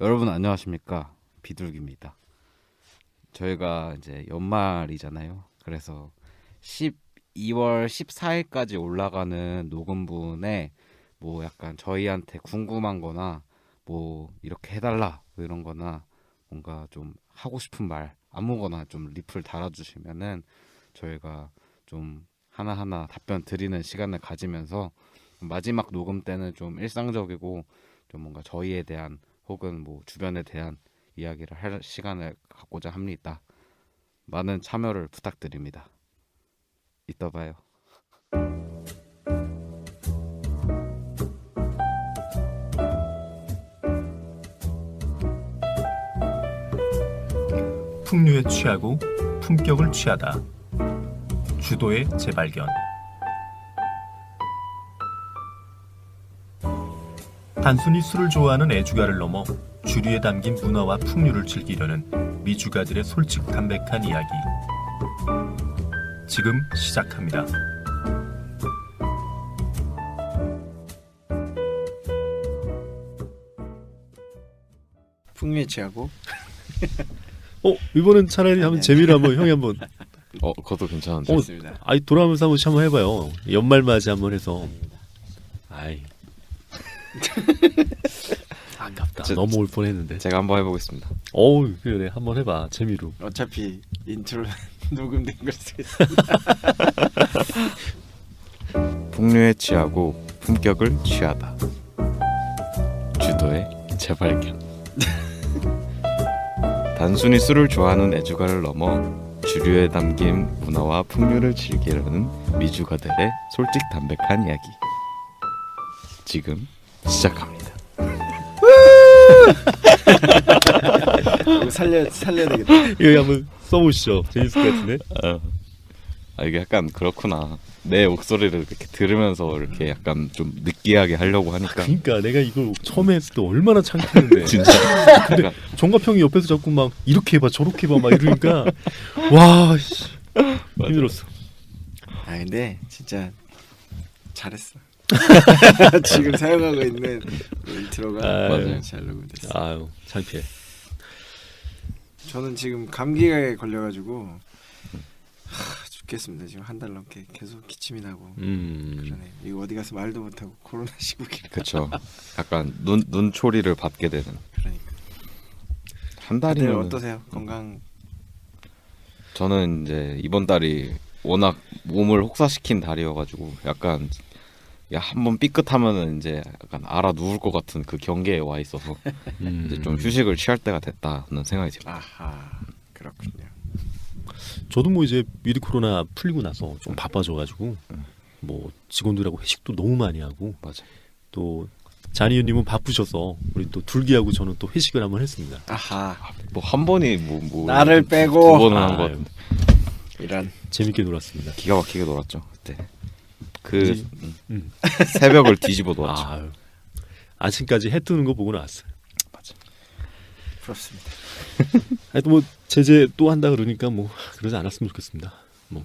여러분 안녕하십니까? 비둘기입니다. 저희가 이제 연말이잖아요. 그래서 12월 14일까지 올라가는 녹음분에 뭐 약간 저희한테 궁금한 거나 뭐 이렇게 해달라 뭐 이런 거나 뭔가 좀 하고 싶은 말 아무거나 좀 리플 달아주시면은 저희가 좀 하나하나 답변 드리는 시간을 가지면서 마지막 녹음 때는 좀 일상적이고 좀 뭔가 저희에 대한 혹은 뭐 주변에 대한 이야기를 할 시간을 갖고자 합니다. 많은 참여를 부탁드립니다. 이따 봐요. 풍류에 취하고 품격을 취하다. 주도의 재발견. 단순히 술을 좋아하는 애주가를 넘어 주류에 담긴 문화와 풍류를 즐기려는 미주가들의 솔직 담백한 이야기. 지금 시작합니다. 풍류에 취하고 이번엔 차라리 한번 재미를 한번 형이 한번 그것도 괜찮은데. 좋습니다. 돌아오면서 한번 한번 해봐요. 연말 맞이 한번 해서. 아이 아깝다. 너무 올 뻔했는데. 제가 한번 해보겠습니다. 그래 한번 해봐 재미로. 어차피 인트로 녹음된 걸 쓰겠습니다. 풍류에 취하고 품격을 취하다. 주도의 재발견. 단순히 술을 좋아하는 애주가를 넘어 주류에 담긴 문화와 풍류를 즐기려는 미주가들의 솔직 담백한 이야기. 지금 시작합니다. 이거 살려야 되겠다. 이거 한번 써보시죠. 재밌을 것 같은데. 이게 약간 그렇구나. 내 목소리를 이렇게 들으면서 이렇게 약간 좀 느끼하게 하려고 하니까. 그러니까 내가 이걸 처음에 했을 때 얼마나 창피했는데. 진짜. 근데 정갑 형이 옆에서 자꾸 막 이렇게 해봐 저렇게 해봐 막 이러니까 와 씨, 힘들었어. 근데 진짜 잘했어. 지금 사용하고 있는 인트로가 맞아요. 잘 녹음됐어. 아유 창피해. 저는 지금 감기에 걸려가지고 죽겠습니다. 지금 한 달 넘게 계속 기침이 나고 그러네. 이거 어디 가서 말도 못하고 코로나 시국이라. 그렇죠. 약간 눈초리를 받게 되는. 그러니까. 한 다들 달이면 어떠세요? 건강? 저는 이제 이번 달이 워낙 몸을 혹사시킨 달이어가지고 약간 한번 삐끗하면은 이제 약간 알아 누울 것 같은 그 경계에 와 있어서 이제 좀 휴식을 취할 때가 됐다는 생각이 들어요. 아하, 그렇군요. 저도 뭐 이제 위드 코로나 풀리고 나서 좀 바빠져가지고 뭐 직원들하고 회식도 너무 많이 하고 맞아. 또 자니유님은 바쁘셔서 우리 또 둘기하고 저는 또 회식을 한번 했습니다. 아하, 뭐 한 번이 뭐 나를 두 빼고 번은 한 것 같은데 이런. 재밌게 놀았습니다. 기가 막히게 놀았죠 그때. 그 음. 새벽을 뒤집어 놓았죠. 아유, 아침까지 해 뜨는 거 보고 나왔어요. 맞아. 부럽습니다. 하여튼 뭐 제재 또 한다 그러니까 뭐 그러지 않았으면 좋겠습니다. 뭐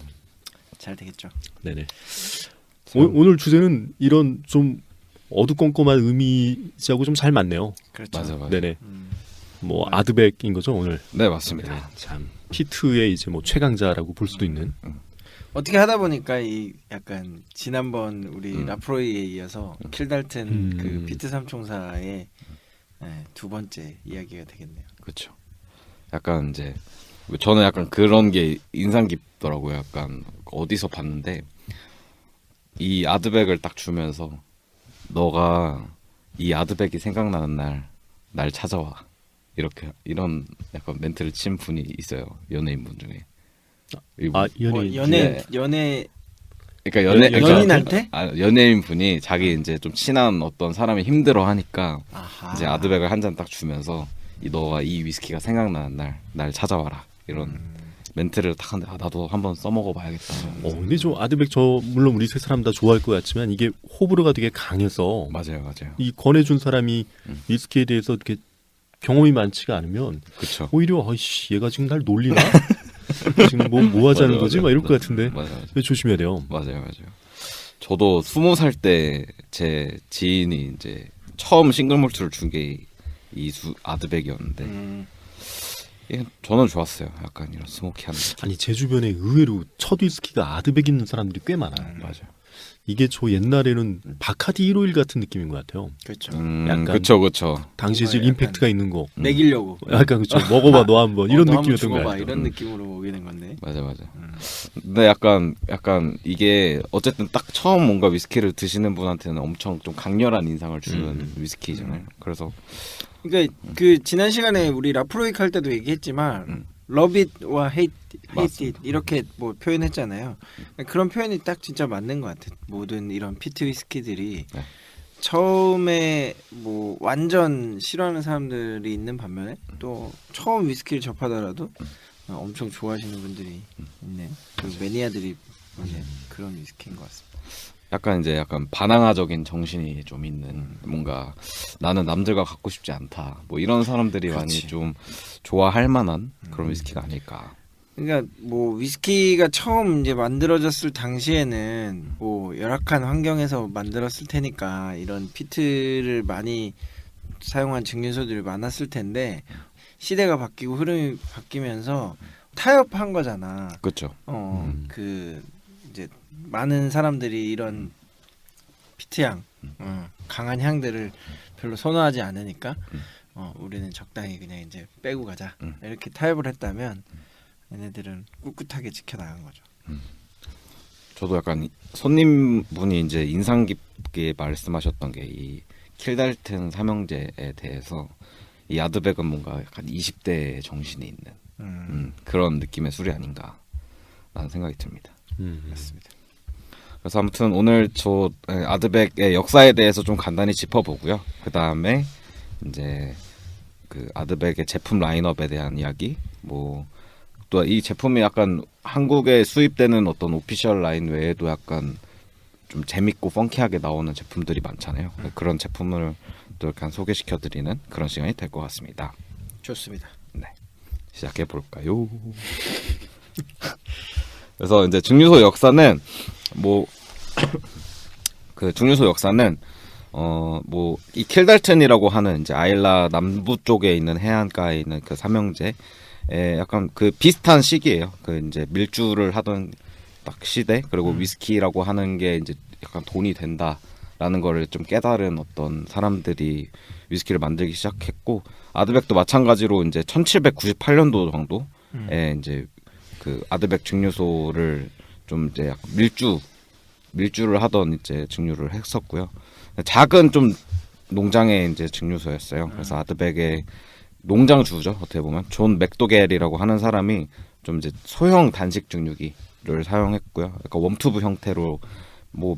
잘 되겠죠. 네네. 오늘 주제는 이런 좀 어두컴컴한 의미하고 좀 잘 맞네요. 그렇죠. 맞아. 네네. 뭐 아드백인 거죠 오늘. 네 맞습니다. 네, 참 피트의 이제 뭐 최강자라고 볼 수도 있는. 어떻게 하다 보니까 이 약간 지난번 우리 음. 라프로이에 이어서 킬달튼 그 피트 삼총사의 두 번째 이야기가 되겠네요. 그렇죠. 약간 이제 저는 약간 그런 게 인상 깊더라고요. 약간 어디서 봤는데 이 아드백을 딱 주면서 너가 이 아드백이 생각나는 날 찾아와 이런 약간 멘트를 친 분이 있어요. 연예인분 중에. 연예인. 연애 그러니까 연인한테? 연예인 분이 자기 이제 좀 친한 어떤 사람이 힘들어하니까 아하. 이제 아드백을 한 잔 딱 주면서 너가 이 위스키가 생각나는 날 찾아와라 이런 멘트를 딱 하는데 나도 한번 써먹어봐야겠다. 근데 저 아드백 저 물론 우리 세 사람 다 좋아할 것 같지만 이게 호불호가 되게 강해서 맞아요. 이 권해준 사람이 위스키에 대해서 이렇게 경험이 많지가 않으면 그렇죠. 오히려 아이씨 얘가 지금 날 놀리나? 지금 뭐 하자는 거지? 막 이럴 것 같은데. 맞아요. 조심해야 돼요. 맞아요. 저도 20살 때 제 지인이 이제 처음 싱글 몰트를 준 게 이수 아드백이었는데 음. 예, 저는 좋았어요. 약간 이런 스모키한 느낌. 아니 제 주변에 의외로 첫 위스키가 아드백 있는 사람들이 꽤 많아요. 맞아요. 이게 저 옛날에는 바카디 151 같은 느낌인 것 같아요. 그렇죠. 약간 그쵸. 당시에 제일 뭔가 임팩트가 있는 거. 먹이려고. 약간 그쵸. 먹어봐 너 한번 이런 너 한번 느낌이었던 것 죽어봐, 같아요. 이런 느낌으로 먹이는 건데. 맞아. 근데 약간 이게 어쨌든 딱 처음 뭔가 위스키를 드시는 분한테는 엄청 좀 강렬한 인상을 주는 위스키잖아요. 그래서 그러니까 그 지난 시간에 우리 라프로이크 할 때도 얘기했지만 러빗와 헤이트 이렇게 뭐 표현했잖아요. 그런 표현이 딱 진짜 맞는 것 같아요. 모든 이런 피트 위스키들이 네. 처음에 뭐 완전 싫어하는 사람들이 있는 반면에 또 처음 위스키를 접하더라도 엄청 좋아하시는 분들이 있네요. 그 매니아들이 이제 그런 위스키인 것 같습니다. 약간 반항아적인 정신이 좀 있는 뭔가 나는 남들과 갖고 싶지 않다. 뭐 이런 사람들이 많이 그렇지. 좀 좋아할 만한 그런 위스키가 아닐까. 그러니까 뭐 위스키가 처음 이제 만들어졌을 당시에는 뭐 열악한 환경에서 만들었을 테니까 이런 피트를 많이 사용한 증류소들이 많았을 텐데 시대가 바뀌고 흐름이 바뀌면서 타협한 거잖아. 그렇죠. 그 이제 많은 사람들이 이런 피트향, 강한 향들을 별로 선호하지 않으니까 우리는 적당히 그냥 이제 빼고 가자 이렇게 타협을 했다면 얘네들은 꿋꿋하게 지켜나간 거죠. 저도 약간 손님분이 이제 인상 깊게 말씀하셨던 게 이 킬달튼 삼형제에 대해서 이 아드백은 뭔가 약간 20대 정신이 있는 그런 느낌의 술이 아닌가라는 생각이 듭니다. 맞습니다. 그래서 아무튼 오늘 저 아드백의 역사에 대해서 좀 간단히 짚어보고요. 그 다음에 이제 그 아드백의 제품 라인업에 대한 이야기, 뭐 또 이 제품이 약간 한국에 수입되는 어떤 오피셜 라인 외에도 약간 좀 재밌고 펑키하게 나오는 제품들이 많잖아요. 그런 제품을 또 약간 소개시켜드리는 그런 시간이 될 것 같습니다. 좋습니다. 네, 시작해 볼까요? 그래서 이제 증류소 역사는 뭐 그 증류소 역사는 뭐 이 킬달튼이라고 하는 이제 아일라 남부 쪽에 있는 해안가에 있는 그 삼형제에 약간 그 비슷한 시기예요. 그 이제 밀주를 하던 딱 시대, 그리고 위스키라고 하는 게 이제 약간 돈이 된다라는 거를 좀 깨달은 어떤 사람들이 위스키를 만들기 시작했고, 아드백도 마찬가지로 이제 1798년도 정도에 이제 그 아드백 증류소를 좀 이제 약간 밀주를 하던 이제 증류를 했었고요. 작은 좀 농장의 이제 증류소였어요. 그래서 아드백의 농장주죠, 어떻게 보면 존 맥도겔이라고 하는 사람이 좀 이제 소형 단식 증류기를 사용했고요. 약간 웜투브 형태로 뭐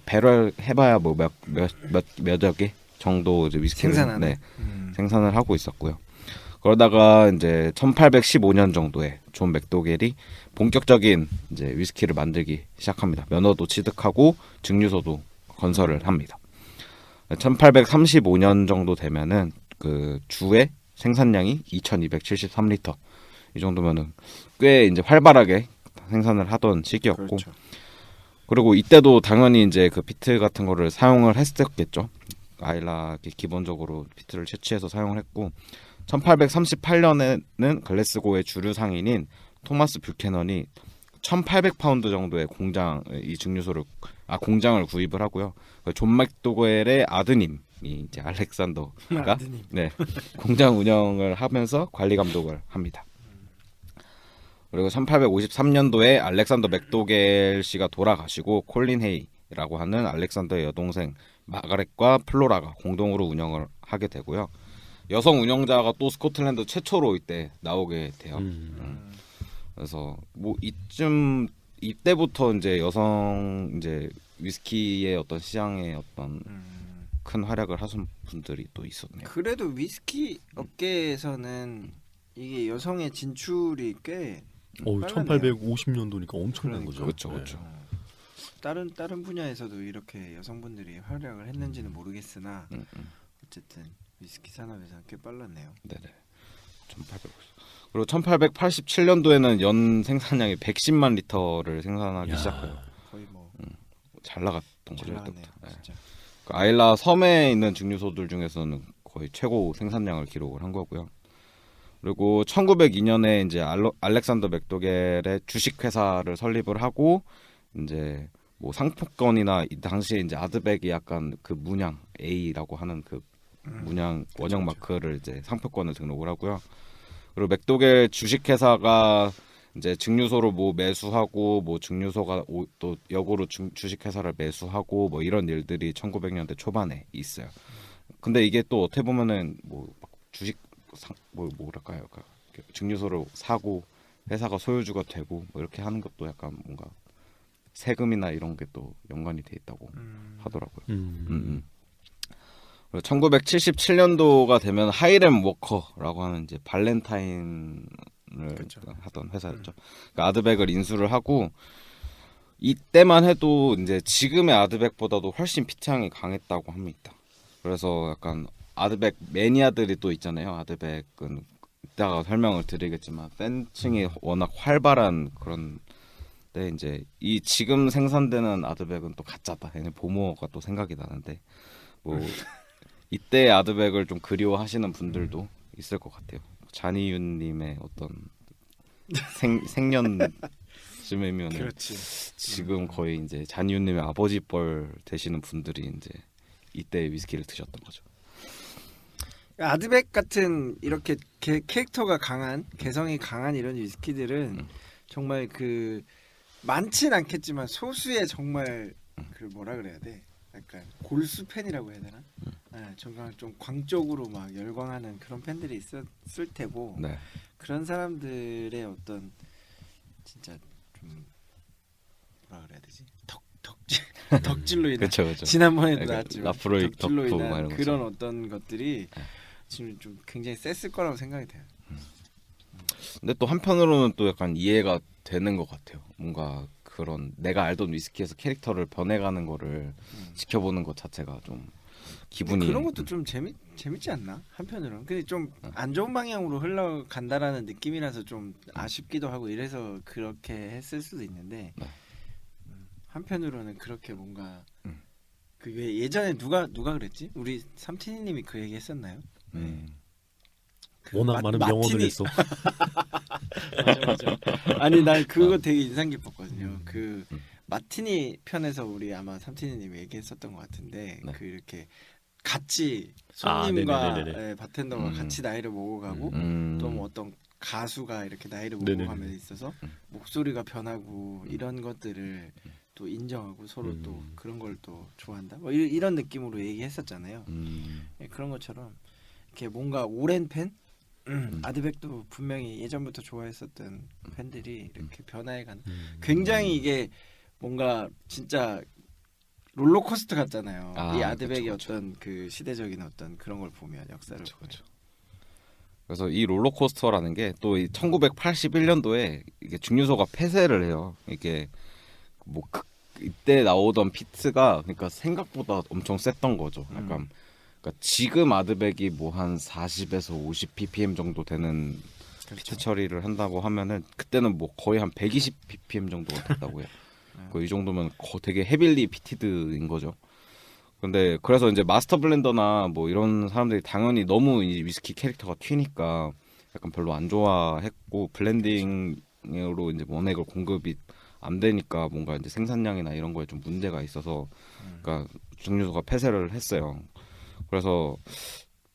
배럴 해봐야 뭐 몇여 개 정도 이제 위스키를 생산하는. 생산을 하고 있었고요. 그러다가 이제 1815년 정도에 존 맥도겔이 본격적인 이제 위스키를 만들기 시작합니다. 면허도 취득하고 증류소도 건설을 합니다. 1835년 정도 되면은 그 주에 생산량이 2,273리터, 이 정도면은 꽤 이제 활발하게 생산을 하던 시기였고, 그렇죠. 그리고 이때도 당연히 이제 그 비트 같은 거를 사용을 했었겠죠. 아일라 기본적으로 비트를 채취해서 사용을 했고, 1838년에는 글래스고의 주류 상인인 토마스 뷰캐넌이 1,800파운드 정도의 공장을 구입을 하고요. 존 맥도웰의 아드님이 이제 알렉산더가 아드님. 공장 운영을 하면서 관리 감독을 합니다. 그리고 1853년도에 알렉산더 맥도겔 씨가 돌아가시고 콜린 헤이라고 하는 알렉산더의 여동생 마가렛과 플로라가 공동으로 운영을 하게 되고요. 여성 운영자가 또 스코틀랜드 최초로 이때 나오게 돼요. 그래서 뭐 이때부터 이제 여성 이제 위스키의 어떤 시장의 어떤 큰 활약을 하신 분들이 또 있었네요. 그래도 위스키 업계에서는 이게 여성의 진출이 꽤 빨랐네요. 1850년도니까 엄청난 거죠. 그렇죠. 다른 분야에서도 이렇게 여성분들이 활약을 했는지는 모르겠으나 어쨌든 위스키 산업에서는 꽤 빨랐네요. 네네. 1850. 그리고 1887년도에는 연 생산량이 110만 리터를 생산하기 시작해요. 거의 뭐 잘 나갔던 거죠. 잘 나갔네요, 이때부터. 네. 진짜. 그 아일라 섬에 있는 증류소들 중에서는 거의 최고 생산량을 기록을 한 거고요. 그리고 1902년에 이제 알렉산더 맥도겔의 주식 회사를 설립을 하고 이제 뭐 상품권이나 이 당시에 이제 아드백이 약간 그 문양 A라고 하는 그 문양 원형 마크를 이제 상표권을 등록을 하고요. 그리고 맥도겔 주식 회사가 이제 증류소로 뭐 매수하고 뭐 증류소가 또 역으로 주식 회사를 매수하고 뭐 이런 일들이 1900년대 초반에 있어요. 근데 이게 또 어떻게 보면은 뭐 주식 뭐랄까요? 증류소를 사고 회사가 소유주가 되고 뭐 이렇게 하는 것도 약간 뭔가 세금이나 이런 게 또 연관이 돼 있다고 하더라고요. 1977년도가 되면 하이렘 워커라고 하는 이제 발렌타인을 그쵸. 하던 회사였죠. 그러니까 아드백을 인수를 하고 이때만 해도 이제 지금의 아드백보다도 훨씬 피트향이 강했다고 합니다. 그래서 약간 아드백 매니아들이 또 있잖아요. 아드백은 이따가 설명을 드리겠지만 팬층이 워낙 활발한 그런 데 이제 이 지금 생산되는 아드백은 또 가짜다. 얘네 보모가 또 생각이 나는데 뭐 이때 아드백을 좀 그리워하시는 분들도 있을 것 같아요. 잔이윤님의 어떤 생년쯤이면 그렇지. 지금 거의 이제 잔이윤님의 아버지 뻘 되시는 분들이 이제 이때 위스키를 드셨던 거죠. 아드백 같은 이렇게 캐릭터가 강한 개성이 강한 이런 위스키들은 정말 그 많진 않겠지만 소수의 정말 그 뭐라 그래야 돼? 약간 골수 팬이라고 해야 되나? 네, 정말 좀 광적으로 막 열광하는 그런 팬들이 있었을 테고 네. 그런 사람들의 어떤 진짜 좀 뭐라 그래야 되지? 덕질로 인한 그렇죠. 지난번에도 그러니까 나왔지만 라프로이 덕질로 덕후 막 인한 이런 그런 거죠. 어떤 것들이 지금 좀 굉장히 셌을 거라고 생각이 돼요. 근데 또 한편으로는 또 약간 이해가 되는 것 같아요. 뭔가 그런 내가 알던 위스키에서 캐릭터를 변해가는 거를 지켜보는 것 자체가 좀 기분이 그런 것도 좀 재밌지 않나? 한편으로는. 근데 좀 안 좋은 방향으로 흘러간다라는 느낌이라서 좀 아쉽기도 하고 이래서 그렇게 했을 수도 있는데 네. 한편으로는 그렇게 뭔가 그 왜 예전에 누가 그랬지? 우리 삼티니님이 그 얘기 했었나요? 그 워낙 많은 명언을 마티니. 했어. 맞아. 아니 난 그거 되게 인상 깊었거든요. 그 마티니 편에서 우리 아마 삼티니님이 얘기했었던 것 같은데 네. 그 이렇게 같이 아, 손님과 네네네네네. 예, 바텐더가 같이 나이를 먹어가고 또 뭐 어떤 가수가 이렇게 나이를 네네네네. 먹어가면서 있어서 목소리가 변하고 이런 것들을 또 인정하고 서로 또 그런 걸 또 좋아한다. 뭐 이런 느낌으로 얘기했었잖아요. 예, 그런 것처럼 이렇게 뭔가 오랜 팬 아드백도 분명히 예전부터 좋아했었던 팬들이 이렇게 변화해가는 굉장히 이게 뭔가 진짜 롤러코스터 같잖아요. 아, 이 아드백의 그쵸. 어떤 그 시대적인 어떤 그런 걸 보면 역사를 보면. 그래서 이 롤러코스터라는 게 또 1981년도에 이게 증류소가 폐쇄를 해요. 이게 뭐 이때 나오던 피트가 그러니까 생각보다 엄청 셌던 거죠. 약간 그러니까 지금 아드백이 뭐 한 40에서 50 ppm 정도 되는 피트 처리를 한다고 하면은 그때는 뭐 거의 한 120 ppm 정도가 됐다고 해요. 이 정도면 되게 헤빌리 피티드인 거죠. 근데 그래서 이제 마스터 블렌더나 뭐 이런 사람들이 당연히 너무 이 위스키 캐릭터가 튀니까 약간 별로 안 좋아했고 블렌딩으로 이제 원액을 공급이 안 되니까 뭔가 이제 생산량이나 이런 거에 좀 문제가 있어서 그러니까 증류소가 폐쇄를 했어요. 그래서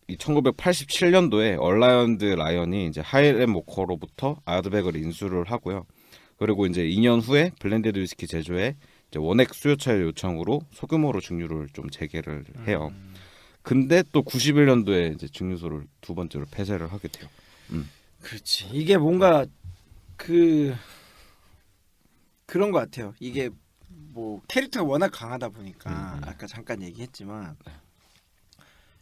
이 1987년도에 얼라이언드 라이언이 이제 하이렘 모커로부터 아드백을 인수를 하고요. 그리고 이제 2년 후에 블렌디드 위스키 제조에 이제 원액 수요처의 요청으로 소규모로 증류를 좀 재개를 해요. 근데 또 91년도에 이제 증류소를 두 번째로 폐쇄를 하게 돼요. 그렇지. 이게 뭔가 그런 것 같아요. 이게 뭐 캐릭터가 워낙 강하다 보니까 아까 잠깐 얘기했지만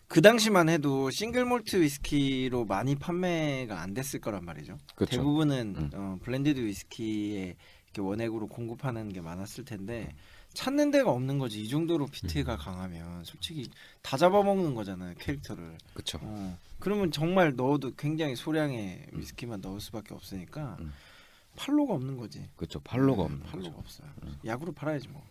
그 당시만 해도 싱글 몰트 위스키로 많이 판매가 안 됐을 거란 말이죠. 그쵸. 대부분은 블렌디드 위스키에 이렇게 원액으로 공급하는 게 많았을 텐데 찾는 데가 없는 거지. 이 정도로 피트가 강하면 솔직히 다 잡아먹는 거잖아요, 캐릭터를. 그렇죠. 그러면 정말 넣어도 굉장히 소량의 위스키만 넣을 수밖에 없으니까 팔로가 없는 거지. 그렇죠. 팔로가 없는 팔로가 거죠. 없어요. 약으로 팔아야지 뭐.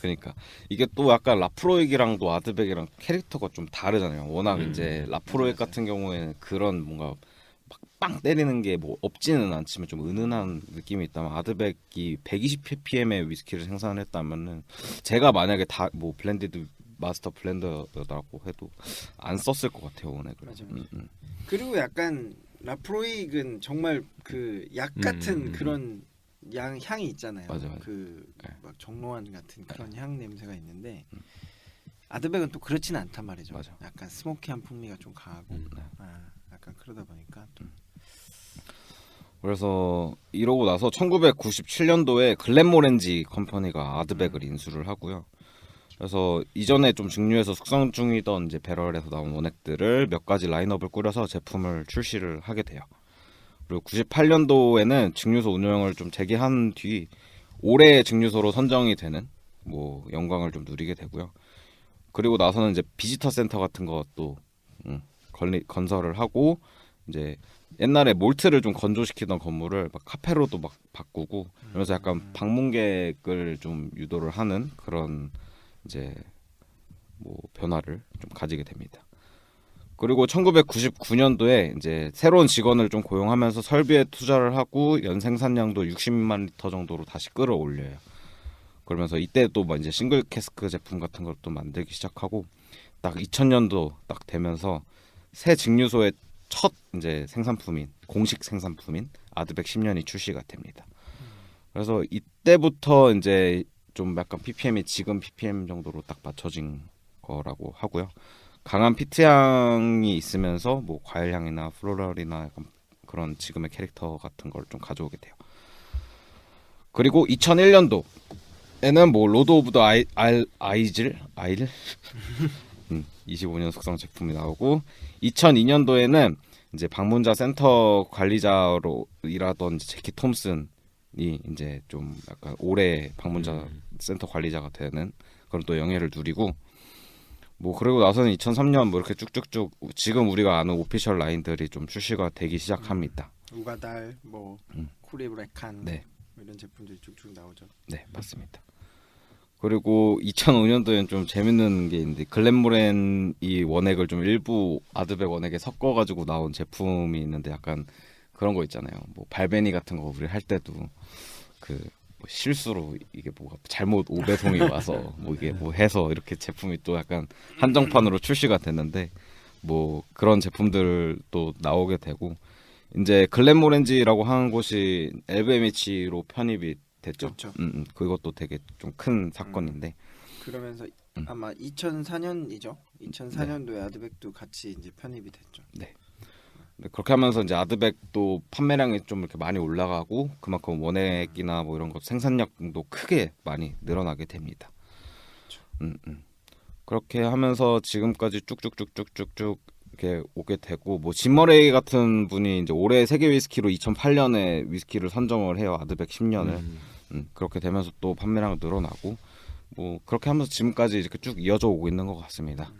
그러니까 이게 또 약간 라프로익이랑도 아드백이랑 캐릭터가 좀 다르잖아요. 워낙 이제 라프로익 맞아요. 같은 경우에는 그런 뭔가 막 빵 때리는 게 뭐 없지는 않지만 좀 은은한 느낌이 있다면 아드백이 120ppm의 위스키를 생산을 했다면은 제가 만약에 다 뭐 블렌디드 마스터 블렌더라고 해도 안 썼을 것 같아요 원액을. 맞아. 그리고 약간 라프로익은 정말 그 약 같은 그런 향이 있잖아요. 맞아, 맞아. 그 네. 막 정로환 같은 그런 향 냄새가 있는데 아드백은 또 그렇지는 않단 말이죠. 맞아. 약간 스모키한 풍미가 좀 강하고 네. 약간 그러다 보니까 좀 그래서 이러고 나서 1997년도에 글렌모렌지 컴퍼니가 아드백을 인수를 하고요. 그래서 이전에 좀 증류해서 숙성 중이던 이제 배럴에서 나온 원액들을 몇 가지 라인업을 꾸려서 제품을 출시를 하게 돼요. 그리고 98년도에는 증류소 운영을 좀 재개한 뒤 올해의 증류소로 선정이 되는 뭐 영광을 좀 누리게 되고요. 그리고 나서는 이제 비지터 센터 같은 것도 건설을 하고 이제 옛날에 몰트를 좀 건조시키던 건물을 막 카페로도 막 바꾸고 그러면서 약간 방문객을 좀 유도를 하는 그런 이제 뭐 변화를 좀 가지게 됩니다. 그리고 1999년도에 이제 새로운 직원을 좀 고용하면서 설비에 투자를 하고 연 생산량도 60만 리터 정도로 다시 끌어올려요. 그러면서 이때 또 뭐 이제 싱글 캐스크 제품 같은 걸 또 만들기 시작하고 딱 2000년도 딱 되면서 새 증류소의 첫 이제 생산품인 공식 생산품인 아드백 10년이 출시가 됩니다. 그래서 이때부터 이제 좀 약간 ppm이 지금 ppm 정도로 딱 맞춰진 거라고 하고요. 강한 피트향이 있으면서 뭐 과일향이나 플로럴이나 약간 그런 지금의 캐릭터 같은 걸 좀 가져오게 돼요. 그리고 2001년도에는 뭐 로드 오브 더 아이질 25년 숙성 제품이 나오고 2002년도에는 이제 방문자 센터 관리자로 일하던 제키 톰슨이 이제 좀 약간 올해 방문자 센터 관리자가 되는 그런 또 영예를 누리고 뭐 그리고 나서는 2003년 뭐 이렇게 쭉쭉쭉 지금 우리가 아는 오피셜 라인들이 좀 출시가 되기 시작합니다. 우가달, 뭐 쿠리브레칸 네. 뭐 이런 제품들이 쭉쭉 나오죠. 네, 맞습니다. 그리고 2005년도에는 좀 재밌는 게 있는데 글렌모렌 이 원액을 좀 일부 아드백 원액에 섞어가지고 나온 제품이 있는데 약간 그런 거 있잖아요. 뭐 발베니 같은 거 우리 할 때도 그 뭐 실수로 이게 뭐가 잘못 5배송이 와서 뭐 이게 뭐 해서 이렇게 제품이 또 약간 한정판으로 출시가 됐는데 뭐 그런 제품들도 나오게 되고 이제 글렌모렌지라고 하는 곳이 LVMH로 편입이 됐죠. 그렇죠. 그것도 되게 좀 큰 사건인데 그러면서 아마 2004년이죠. 2004년도에 아드백도 같이 이제 편입이 됐죠. 네, 그렇게 하면서 이제 아드백도 판매량이 좀 이렇게 많이 올라가고 그만큼 원액이나 뭐 이런 것 생산량도 크게 많이 늘어나게 됩니다. 그렇게 하면서 지금까지 쭉쭉쭉쭉쭉쭉 이렇게 오게 되고 뭐 짐머레이 같은 분이 이제 올해 세계 위스키로 2008년에 위스키를 선정을 해요. 아드백 10년을. 그렇게 되면서 또 판매량이 늘어나고 뭐 그렇게 하면서 지금까지 이렇게 쭉 이어져 오고 있는 것 같습니다.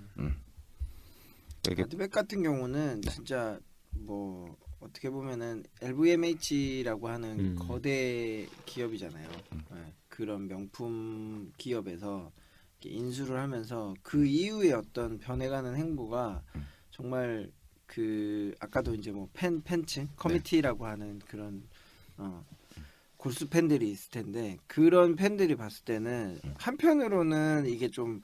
이게 아드백 같은 경우는 진짜 뭐 어떻게 보면은 LVMH라고 하는 거대 기업이잖아요. 네, 그런 명품 기업에서 이렇게 인수를 하면서 그 이후에 어떤 변해가는 행보가 정말 그 아까도 이제 뭐 팬층 커미티라고 하는 그런 골수 팬들이 있을 텐데 그런 팬들이 봤을 때는 한편으로는 이게 좀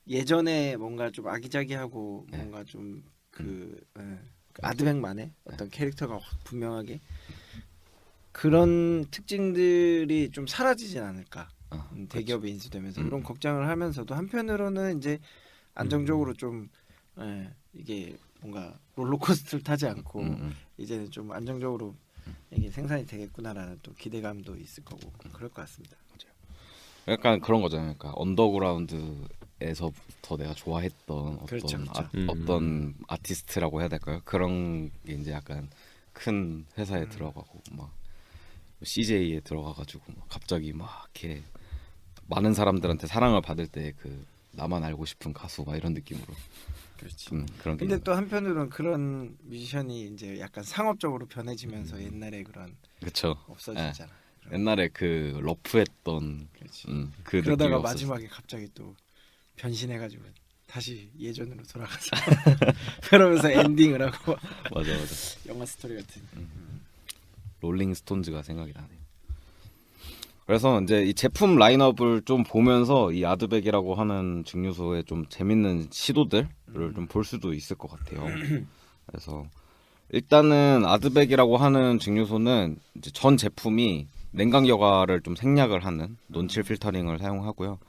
예전에 뭔가 좀 아기자기하고 뭔가 좀 그 아드백만의 어떤 캐릭터가 확 분명하게 그런 특징들이 좀 사라지진 않을까 대기업에 인수되면서 그런 걱정을 하면서도 한편으로는 이제 안정적으로 좀 이게 뭔가 롤러코스터를 타지 않고 이제는 좀 안정적으로 이게 생산이 되겠구나라는 또 기대감도 있을 거고 그럴 것 같습니다. 약간 그런 거잖아요. 그러니까 언더그라운드에서부터 내가 좋아했던 어떤 그렇죠, 그렇죠. 어떤 아티스트라고 해야 될까요? 그런 게 이제 약간 큰 회사에 들어가고 막 CJ에 들어가가지고 막 갑자기 막 이렇게 많은 사람들한테 사랑을 받을 때 그 나만 알고 싶은 가수 막 이런 느낌으로. 그렇지. 그런 게 근데 있는 또 한편으로는 그런 뮤지션이 이제 약간 상업적으로 변해지면서 옛날에 그런 그렇죠. 없어지잖아. 옛날에 그 러프했던 그렇지. 그 그러다가 느낌이 없었어. 마지막에 갑자기 또 변신해가지고 다시 예전으로 돌아가서 그러면서 엔딩을 하고 맞아 맞아. 영화 스토리 같은. 롤링 스톤즈가 생각이 나네요. 그래서 이제 이 제품 라인업을 좀 보면서 이 아드백이라고 하는 증류소의 좀 재밌는 시도들을 좀 볼 수도 있을 것 같아요. 그래서 일단은 아드백이라고 하는 증류소는 이제 전 제품이 냉각 여과를 좀 생략을 하는 논칠 필터링을 사용하고요.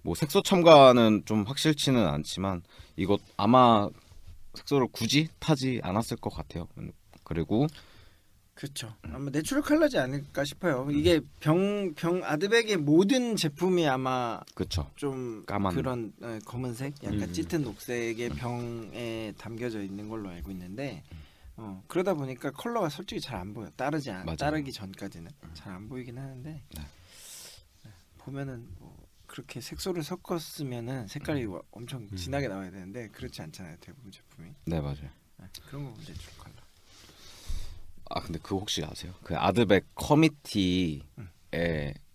뭐 색소 첨가는 좀 확실치는 않지만 이것 아마 색소를 굳이 타지 않았을 것 같아요. 그리고 그렇죠. 아마 내추럴 컬러지 않을까 싶어요. 이게 병 아드백의 모든 제품이 아마 그쵸. 좀 까만. 그런 검은색, 약간 짙은 녹색의 병에 담겨져 있는 걸로 알고 있는데 그러다 보니까 컬러가 솔직히 잘 안 보여. 맞아요. 따르기 전까지는 잘 안 보이긴 하는데 보면은 뭐 그렇게 색소를 섞었으면은 색깔이 엄청 진하게 나와야 되는데 그렇지 않잖아요. 대부분 제품이. 네 맞아요. 그런 거 내추럴 컬러. 아 근데 그거 혹시 아세요? 그 아드백 커미티에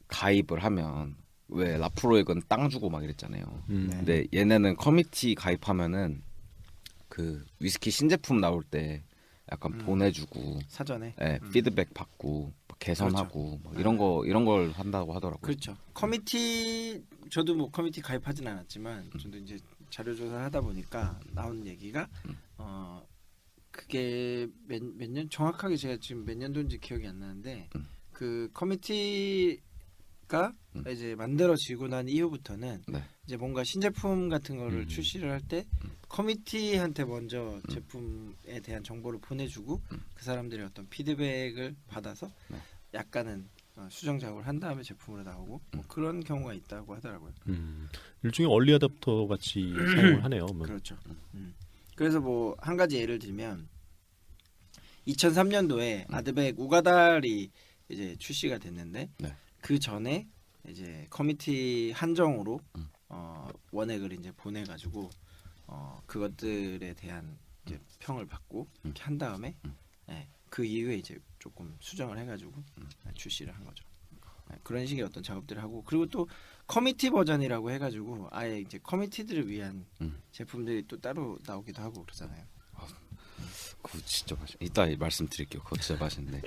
가입을 하면 왜 라프로익은 땅 주고 막 이랬잖아요. 네. 근데 얘네는 커미티 가입하면은 그 위스키 신제품 나올 때 약간 보내주고 사전에. 피드백 받고 개선하고 뭐 이런 걸 한다고 하더라고요. 그렇죠. 커미티 저도 뭐 커미티 가입하진 않았지만 저도 이제 자료 조사를 하다 보니까 나온 얘기가 그게 몇 년 정확하게 제가 지금 몇 년도인지 기억이 안 나는데 그 커미티가 이제 만들어지고 난 이후부터는 네. 이제 뭔가 신제품 같은 거를 출시를 할 때 커미티한테 먼저 제품에 대한 정보를 보내주고 그 사람들의 어떤 피드백을 받아서 약간은 수정 작업을 한 다음에 제품으로 나오고 뭐 그런 경우가 있다고 하더라고요. 일종의 얼리 어댑터 같이 사용을 하네요. 뭐. 그렇죠. 그래서 뭐 한 가지 예를 들면 2003년도에 아드백 우가달이 이제 출시가 됐는데 네. 그 전에 이제 커미티 한정으로 원액을 이제 보내가지고 그것들에 대한 이제 평을 받고 이렇게 한 다음에 그 이후에 이제 조금 수정을 해가지고 출시를 한 거죠. 그런 식의 어떤 작업들을 하고 그리고 또 커미티 버전이라고 해가지고 아예 이제 커미티들을 위한 제품들이 또 따로 나오기도 하고 그러잖아요. 그거 진짜 맛있. 이따 말씀드릴게요. 그거 진짜 맛있는데.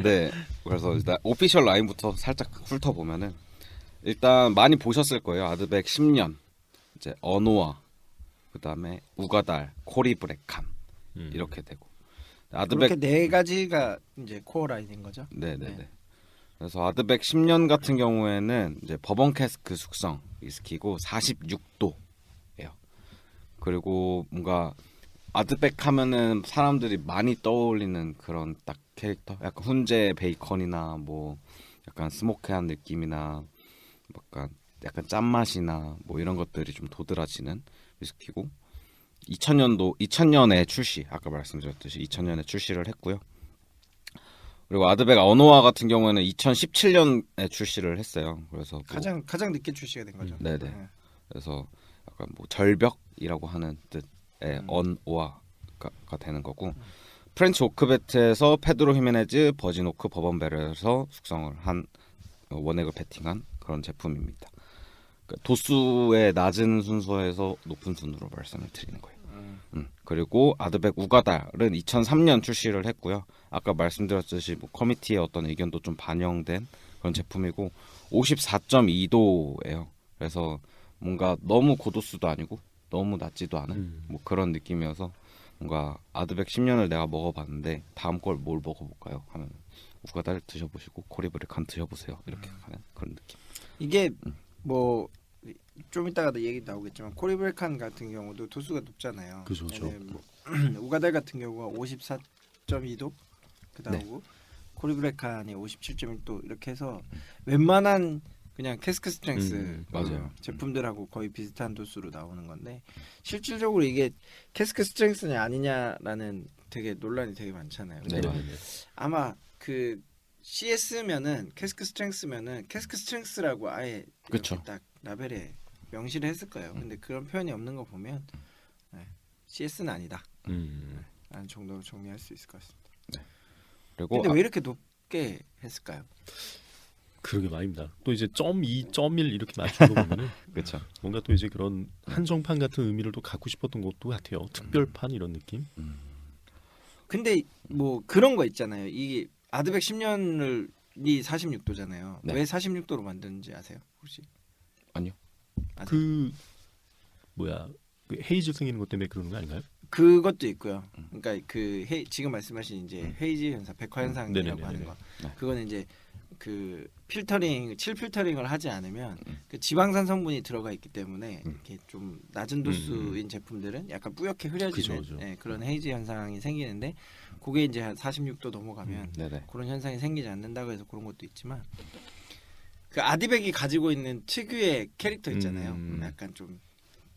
네. 그래서 일단 오피셜 라인부터 살짝 훑어 보면은 일단 많이 보셨을 거예요. 아드백 10년, 이제 어노아, 그다음에 우가달, 코리브레칸 이렇게 되고. 아드백 그렇게 네 가지가 이제 코어 라인인 거죠. 네네네. 네. 그래서 아드백 10년 같은 경우에는 이제 버번 캐스크 숙성 위스키고 46도예요. 그리고 뭔가 아드백 하면은 사람들이 많이 떠올리는 그런 딱 캐릭터, 약간 훈제 베이컨이나 뭐 약간 스모키한 느낌이나 약간 짠맛이나 뭐 이런 것들이 좀 도드라지는 위스키고 2000년에 출시, 아까 말씀드렸듯이 2000년에 출시를 했고요. 그리고 아드백 어노아 같은 경우에는 2017년에 출시를 했어요. 그래서 뭐 가장 늦게 출시가 된 거죠. 네네. 그래서 약간 뭐 절벽이라고 하는 뜻의 언오아가 되는 거고 프렌치 오크베트에서 페드로 히메네즈 버진 오크 버번베르에서 숙성을 한 원액을 베팅한 그런 제품입니다. 그러니까 도수의 낮은 순서에서 높은 순으로 말씀을 드리는 거예요. 그리고 아드백 우가달은 2003년 출시를 했고요. 아까 말씀드렸듯이 뭐 커미티의 어떤 의견도 좀 반영된 그런 제품이고 54.2도예요. 그래서 뭔가 너무 고도수도 아니고 너무 낮지도 않은 뭐 그런 느낌이어서 뭔가 아드백 10년을 내가 먹어봤는데 다음 걸 뭘 먹어볼까요? 하면 우가달 드셔보시고 코리브레칸 드셔보세요. 이렇게 하는 그런 느낌. 이게 뭐 좀 이따가도 얘기 나오겠지만 코리브레칸 같은 경우도 도수가 높잖아요. 그죠. 뭐 우가달 같은 경우가 54.2도 그다음고 코리브레칸이 57.1도 이렇게 해서 웬만한 그냥 캐스크 스트렝스 맞아요. 제품들하고 거의 비슷한 도수로 나오는 건데 실질적으로 이게 캐스크 스트렝스냐 아니냐라는 되게 논란이 되게 많잖아요. 근데 아마 그 CS면은 캐스크 스트렝스면은 캐스크 스트렝스라고 아예 그쵸. 이렇게 딱 라벨에 명시를 했을 거예요. 근데 그런 표현이 없는 거 보면 CS는 아니다. 라는 정도로 정리할 수 있을 것 같습니다. 그리고 근데 왜 이렇게 높게 했을까요? 그러게 말입니다. 또 이제 .2, .1 이렇게 맞춘 거 보면은 그렇죠. 뭔가 또 이제 그런 한정판 같은 의미를 또 갖고 싶었던 것도 같아요. 특별판 이런 느낌. 근데 뭐 그런 거 있잖아요. 이게 아드백 10년을 이 46도잖아요. 네. 왜 46도로 만드는지 아세요? 혹시? 아니요. 아세요? 그 뭐야 그 헤이즈 생기는 것 때문에 그러는 거 아닌가요? 그것도 있고요. 그러니까 그 지금 말씀하신 이제 헤이즈 현상, 백화 현상이라고 네네네네. 하는 거. 네. 그거는 이제 그 필터링, 칠 필터링을 하지 않으면 그 지방산 성분이 들어가 있기 때문에 이렇게 좀 낮은 도수인 제품들은 약간 뿌옇게 흐려지는 그죠. 예, 그런 헤이즈 현상이 생기는데 그게 이제 한 46도 넘어가면 네네. 그런 현상이 생기지 않는다고 해서 그런 것도 있지만 그 아디백이 가지고 있는 특유의 캐릭터 있잖아요. 약간 좀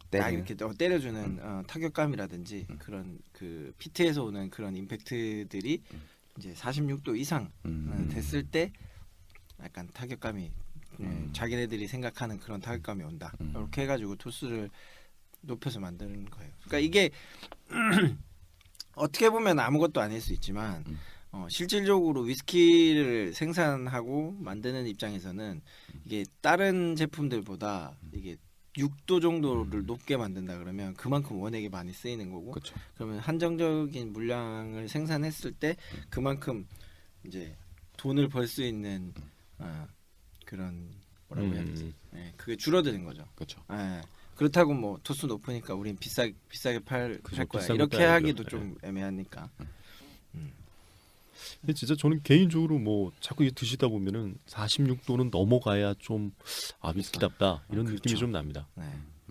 딱 때리는? 이렇게 때려주는 타격감이라든지 그런 그 피트에서 오는 그런 임팩트들이 이제 46도 이상 됐을 때 약간 타격감이 자기네들이 생각하는 그런 타격감이 온다. 이렇게 해가지고 도수를 높여서 만드는 거예요. 그러니까 이게 어떻게 보면 아무것도 아닐 수 있지만 실질적으로 위스키를 생산하고 만드는 입장에서는 이게 다른 제품들보다 이게 6도 정도를 높게 만든다 그러면 그만큼 원액이 많이 쓰이는 거고 그렇죠. 그러면 한정적인 물량을 생산했을 때 그만큼 이제 돈을 벌 수 있는 그런 뭐라고 해야 되지? 예, 그게 줄어드는 거죠. 그렇죠. 예. 그렇다고 뭐 도수 높으니까 우린 비싸게 팔 그죠, 거야. 비싼 이렇게 것도 하기도 아니죠. 좀 애매하니까. 근데 진짜 저는 개인적으로 뭐 자꾸 이게 드시다 보면은 46도는 넘어가야 좀 위스키답다 이런 그렇죠. 느낌이 좀 납니다. 네.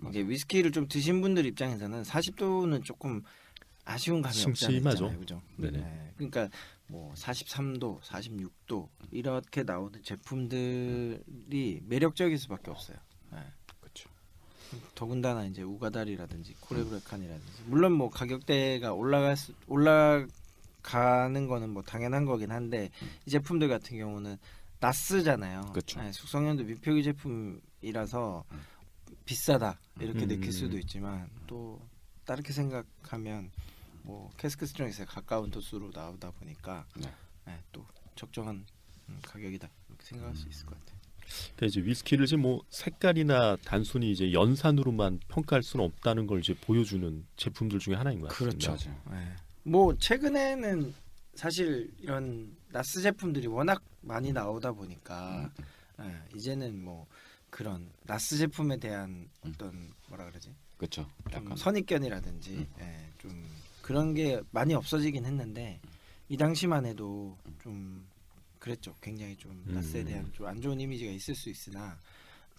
이게 위스키를 좀 드신 분들 입장에서는 40도는 조금 아쉬운 감이 없지 않아 심심하죠. 있잖아요. 그죠? 네네. 네. 그러니까 뭐 43도, 46도 이렇게 나오는 제품들이 매력적일 수밖에 없어요. 네. 그렇죠. 더군다나 이제 우가다리라든지 코레브레칸이라든지 물론 뭐 가격대가 올라가는 거는 뭐 당연한 거긴 한데 이 제품들 같은 경우는 나스잖아요. 그쵸. 네, 숙성연도 미표기 제품이라서 비싸다 이렇게 느낄 수도 있지만 또 다르게 생각하면 뭐 캐스크 스트렝스에 가까운 도수로 나오다 보니까 네. 네, 또 적정한 가격이다 이렇게 생각할 수 있을 것 같아요. 그러니까 이제 위스키를 이제 뭐 색깔이나 단순히 이제 연산으로만 평가할 수는 없다는 걸 이제 보여주는 제품들 중에 하나인 것 같습니다. 그렇죠. 네. 뭐 최근에는 사실 이런 나스 제품들이 워낙 많이 나오다 보니까 이제는 뭐 그런 나스 제품에 대한 어떤 뭐라 그러지? 그렇죠. 좀 약간 선입견이라든지 좀 그런 게 많이 없어지긴 했는데 이 당시만 해도 좀 그랬죠. 굉장히 좀 나스에 대한 좀 안 좋은 이미지가 있을 수 있으나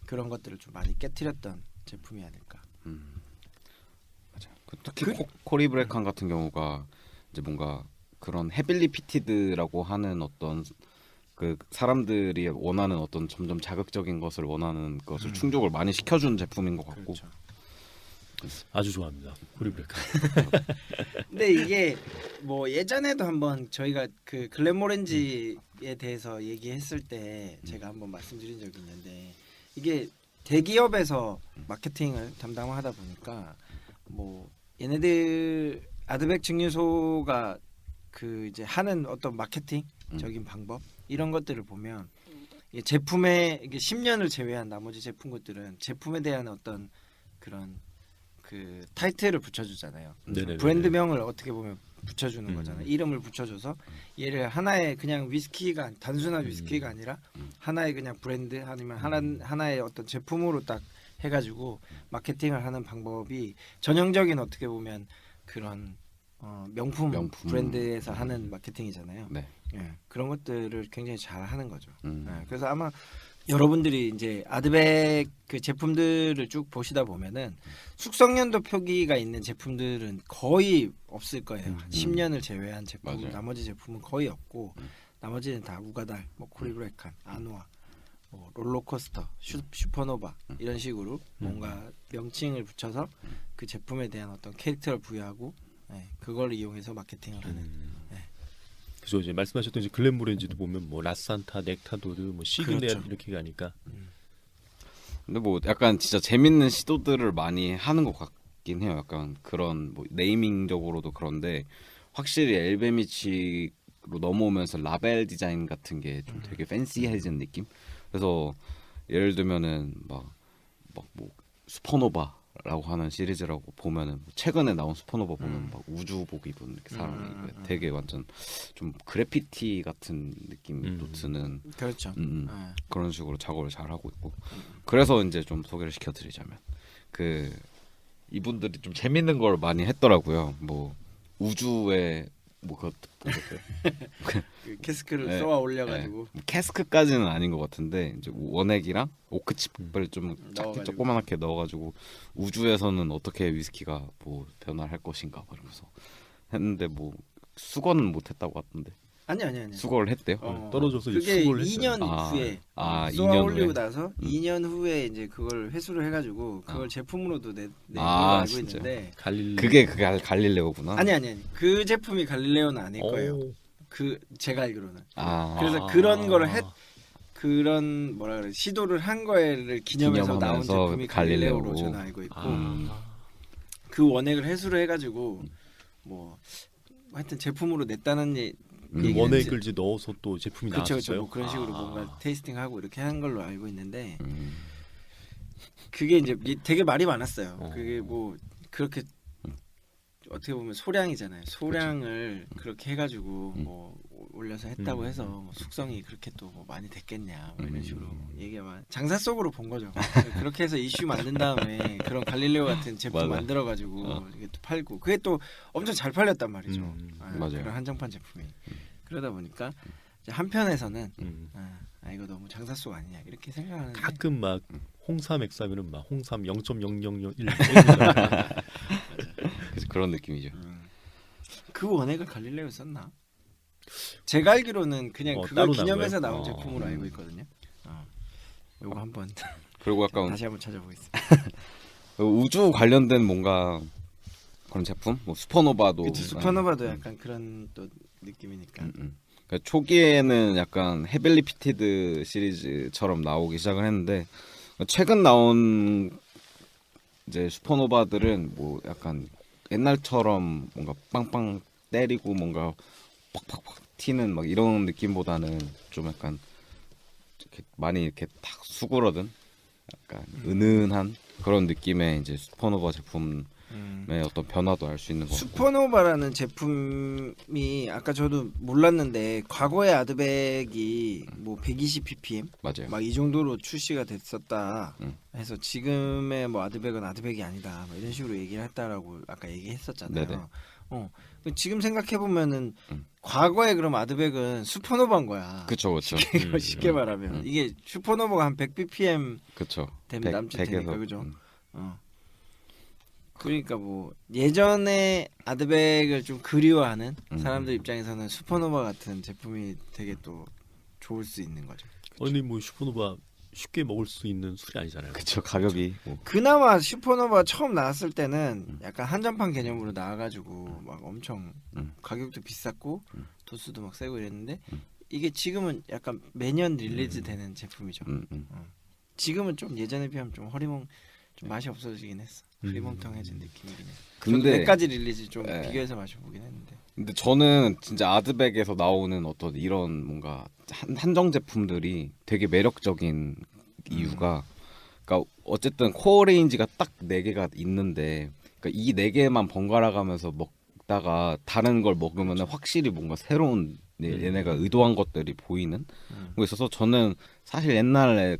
그런 것들을 좀 많이 깨트렸던 제품이 아닐까. 맞아요. 특히 코리브레칸 같은 경우가 이제 뭔가 그런 헤빌리 피티드라고 하는 어떤 그 사람들이 원하는 어떤 점점 자극적인 것을 원하는 것을 충족을 많이 시켜주는 제품인 것 같고. 그렇죠. 아주 좋아합니다. 코리브레카. 근데 이게 뭐 예전에도 한번 저희가 그 글렌모렌지에 대해서 얘기했을 때 제가 한번 말씀드린 적이 있는데 이게 대기업에서 마케팅을 담당하다 보니까 뭐 얘네들 아드백 증류소가 그 이제 하는 어떤 마케팅적인 방법 이런 것들을 보면 이 제품의 이게 10년을 제외한 나머지 제품 것들은 제품에 대한 어떤 그런 그 타이틀을 붙여주잖아요. 네네네. 브랜드명을 어떻게 보면 붙여주는 거잖아요. 이름을 붙여줘서 얘를 하나의 그냥 위스키가 단순한 위스키가 아니라 하나의 그냥 브랜드 아니면 하나의 어떤 제품으로 딱 해가지고 마케팅을 하는 방법이 전형적인 어떻게 보면 그런 명품 브랜드에서 하는 마케팅이잖아요. 네. 예, 그런 것들을 굉장히 잘 하는 거죠. 음. 예, 그래서 아마 여러분들이 이제 아드백 그 제품들을 쭉 보시다 보면은 숙성연도 표기가 있는 제품들은 거의 없을 거예요. 10년을 제외한 제품, 맞아요. 나머지 제품은 거의 없고 나머지는 다 우가달, 뭐 코리브레칸, 아노아, 뭐 롤러코스터, 슈퍼노바 이런 식으로 뭔가 명칭을 붙여서 그 제품에 대한 어떤 캐릭터를 부여하고 그걸 이용해서 마케팅을 하는. 그래서 이제 말씀하셨던 이제 글렌모렌지도 보면 뭐 라산타, 넥타도르, 뭐 시그네아 그렇죠. 이렇게 가니까 근데 뭐 약간 진짜 재밌는 시도들을 많이 하는 것 같긴 해요. 약간 그런 뭐 네이밍적으로도 그런데 확실히 엘베미치로 넘어오면서 라벨 디자인 같은 게 좀 되게 팬시해진 느낌? 그래서 예를 들면은 막 뭐 슈퍼노바라고 하는 시리즈라고 보면은 뭐 최근에 나온 슈퍼노바 보면 막 우주복 입은 이렇게 사람이 되게 완전 좀 그래피티 같은 느낌이 또 드는 그렇죠. 그런 식으로 작업을 잘 하고 있고 그래서 이제 좀 소개를 시켜드리자면 그 이분들이 좀 재밌는 걸 많이 했더라고요. 뭐 우주에 뭐 그것 보셨어요? 그 캐스크를 네. 쏘아 올려가지고 뭐 캐스크까지는 아닌 것 같은데 이제 원액이랑 오크칩을 좀 작게 넣어가지고. 조그맣게 넣어가지고 우주에서는 어떻게 위스키가 뭐 변화할 것인가 뭐 이러면서 했는데 뭐 수거는 못했다고 하던데 아니. 수거를 했대요. 떨어져서 이제 그게 수거를 2년 아, 후에 아, 쏘아 2년 올리고 후에? 나서 2년 후에 이제 그걸 회수를 해가지고 그걸 제품으로도 낸 걸로 아, 알고 진짜. 있는데 그게 갈릴레오구나. 아니 그 제품이 갈릴레오는 아닐 거예요. 오. 그 제가 알기로는 아, 그래서 그런 거를 그런 뭐라 그래 시도를 한 거를 기념해서 나온 기념하면서 제품이 갈릴레오로. 갈릴레오로 저는 알고 있고 아. 그 원액을 회수를 해가지고 뭐 하여튼 제품으로 냈다는 얘기는 원액을 이제 넣어서 또 제품이 그렇죠, 나왔어요. 뭐 그런 식으로 뭔가 테이스팅하고 이렇게 한 걸로 알고 있는데 음, 그게 이제 되게 말이 많았어요. 어. 그게 뭐 그렇게 어떻게 보면 소량이잖아요. 소량을 그렇게 해가지고 뭐 올려서 했다고 해서 뭐 숙성이 그렇게 또 뭐 많이 됐겠냐 뭐 이런 식으로 얘기하면 장사 속으로 본 거죠. 그렇게 해서 이슈 만든 다음에 그런 갈릴레오 같은 제품 맞아. 만들어가지고 이게 또 팔고 그게 또 엄청 잘 팔렸단 말이죠. 맞아요. 그런 한정판 제품이 그러다 보니까 이제 한편에서는 음. 이거 너무 장사 속 아니냐 이렇게 생각하는데 가끔 막 홍삼 액사면은 막 홍삼 0.0001 그래서 그런 느낌이죠. 그 원액을 갈릴레오 썼나? 제가 알기로는 그냥 그걸 따로 나온 기념해서 거예요? 나온 제품으로 알고 있거든요. 요거 한번 그리고 약간 다시 한번 찾아보겠습니다. 우주 관련된 뭔가 그런 제품, 뭐 슈퍼노바도 그치, 슈퍼노바도 약간 그런 또 느낌이니까. 그러니까 초기에는 약간 헤빌리 피티드 시리즈처럼 나오기 시작을 했는데 최근 나온 이제 슈퍼노바들은 뭐 약간 옛날처럼 뭔가 빵빵 때리고 뭔가 팍팍팍 튀는 막 이런 느낌보다는 좀 약간 이렇게 많이 이렇게 탁 수그러든 약간 은은한 그런 느낌의 이제 슈퍼노바 제품의 어떤 변화도 알 수 있는 것 같고. 슈퍼노바라는 제품이 아까 저도 몰랐는데 과거의 아드백이 뭐 120 ppm 맞아요. 막 이 정도로 출시가 됐었다 해서 지금의 뭐 아드백은 아드백이 아니다 뭐 이런 식으로 얘기를 했다라고 아까 얘기했었잖아요. 네네. 지금 생각해 보면은 과거에 그럼 아드백은 슈퍼노바인 거야. 그쵸. 쉽게 말하면 이게 슈퍼노바가 한 100 ppm 그쵸. 되면 남짓 되니까 100에서, 그죠? 그러니까 뭐 예전에 아드백을 좀 그리워하는 사람들 입장에서는 슈퍼노바 같은 제품이 되게 또 좋을 수 있는 거죠. 아니 뭐 슈퍼노바 쉽게 먹을 수 있는 술이 아니잖아요. 그쵸. 가격이 뭐. 그나마 슈퍼노바 처음 나왔을 때는 약간 한정판 개념으로 나와가지고 막 엄청 가격도 비쌌고 도수도 막 세고 이랬는데 이게 지금은 약간 매년 릴리즈 되는 제품이죠. 지금은 좀 예전에 비하면 좀 좀 맛이 없어지긴 했어. 흐리멍텅해진 느낌이긴 해. 근데 몇 가지 릴리즈 좀 네. 비교해서 마셔보긴 했는데. 근데 저는 진짜 아드백에서 나오는 어떤 이런 뭔가 한정 제품들이 되게 매력적인 이유가 그러니까 어쨌든 코어 레인지가 딱 4개가 있는데 그러니까 이 4개만 번갈아 가면서 먹다가 다른 걸 먹으면 확실히 뭔가 새로운 얘네가 의도한 것들이 보이는 거 있어서 저는 사실 옛날에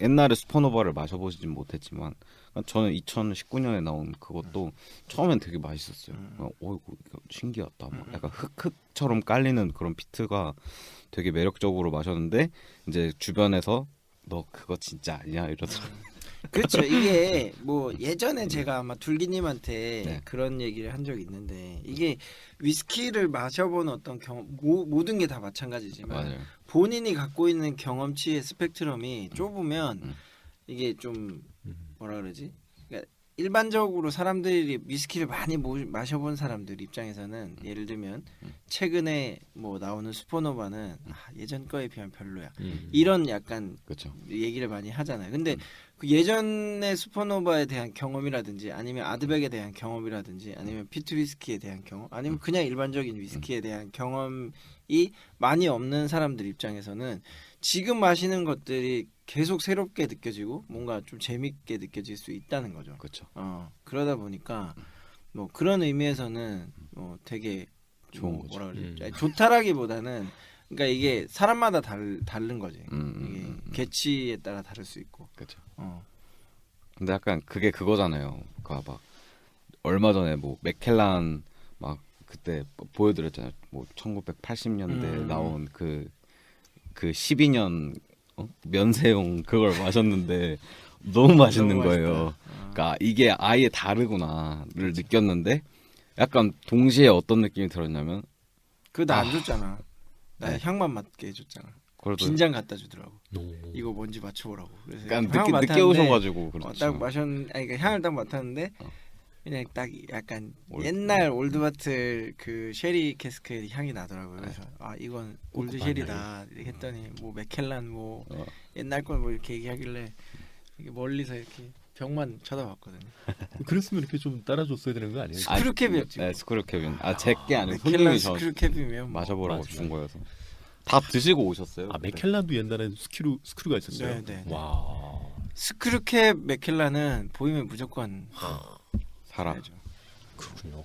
옛날에 슈퍼노바를 마셔보진 못했지만 저는 2019년에 나온 그것도 처음엔 되게 맛있었어요. 이거 신기하다. 막 약간 흑흑처럼 깔리는 그런 피트가 되게 매력적으로 마셨는데 이제 주변에서 너 그거 진짜 아니야 이러더라고. 그렇죠. 이게 뭐 예전에 제가 아마 둘기님한테 네. 그런 얘기를 한 적이 있는데 이게 위스키를 마셔본 어떤 경험 모든 게 다 마찬가지지만 맞아요. 본인이 갖고 있는 경험치의 스펙트럼이 좁으면 이게 좀 뭐라 그러지? 그러니까 일반적으로 사람들이 위스키를 많이 마셔본 사람들 입장에서는 예를 들면 최근에 뭐 나오는 슈퍼노바는 예전 거에 비하면 별로야. 이런 약간 그렇죠. 얘기를 많이 하잖아요. 근데 그 예전의 슈퍼노바에 대한 경험이라든지 아니면 아드백에 대한 경험이라든지 아니면 피트 위스키에 대한 경험 아니면 그냥 일반적인 위스키에 대한 경험이 많이 없는 사람들 입장에서는 지금 마시는 것들이 계속 새롭게 느껴지고 뭔가 좀 재밌게 느껴질 수 있다는 거죠. 그렇죠. 그러다 보니까 뭐 그런 의미에서는 되게 좋은 뭐 거죠. 뭐라 그러지? 아니, 좋다라기보다는 그러니까 이게 사람마다 다른 거지. 이게 개취에 따라 다를 수 있고. 그렇죠. 어. 근데 약간 그게 그거잖아요. 그러니까 막 얼마 전에 뭐 맥켈란 막 그때 보여드렸잖아요. 뭐 1980년대 나온 그 12년 면세용 그걸 마셨는데 너무 맛있는 너무 맛있다. 거예요. 그러니까 이게 아예 다르구나를 느꼈는데 약간 동시에 어떤 느낌이 들었냐면 그거 나 안 줬잖아. 나 네. 향만 맡게 해줬잖아. 그래도 긴장 갖다 주더라고. 오. 이거 뭔지 맞춰보라고. 그래서 약간 향 늦게 맡았는데 오셔가지고 그렇죠. 딱 마셨, 아니 그 향을 딱 맡았는데 어. 그냥 딱 약간 올드. 옛날 올드바틀 그 쉐리 캐스크의 향이 나더라고요. 그래서 이건 올드 많이 쉐리다 이렇게 했더니 뭐 맥켈란 뭐 어. 옛날 건 뭐 이렇게 얘기하길래 이렇게 멀리서 이렇게 병만 쳐다봤거든요. 그랬으면 이렇게 좀 따라줬어야 되는 거 아니에요? 스크류캡이었지. 네, 스크류캡인. 제게 아니고 맥켈란 손님이 저 스크류캡이면 뭐. 마셔보라고 맞아. 준 거여서 다 드시고 오셨어요. 아 그때? 맥켈란도 옛날에 스크류가 있었어요. 네. 와. 스크류캡 맥켈란은 보이면 무조건 사라. 사야죠. 그렇군요.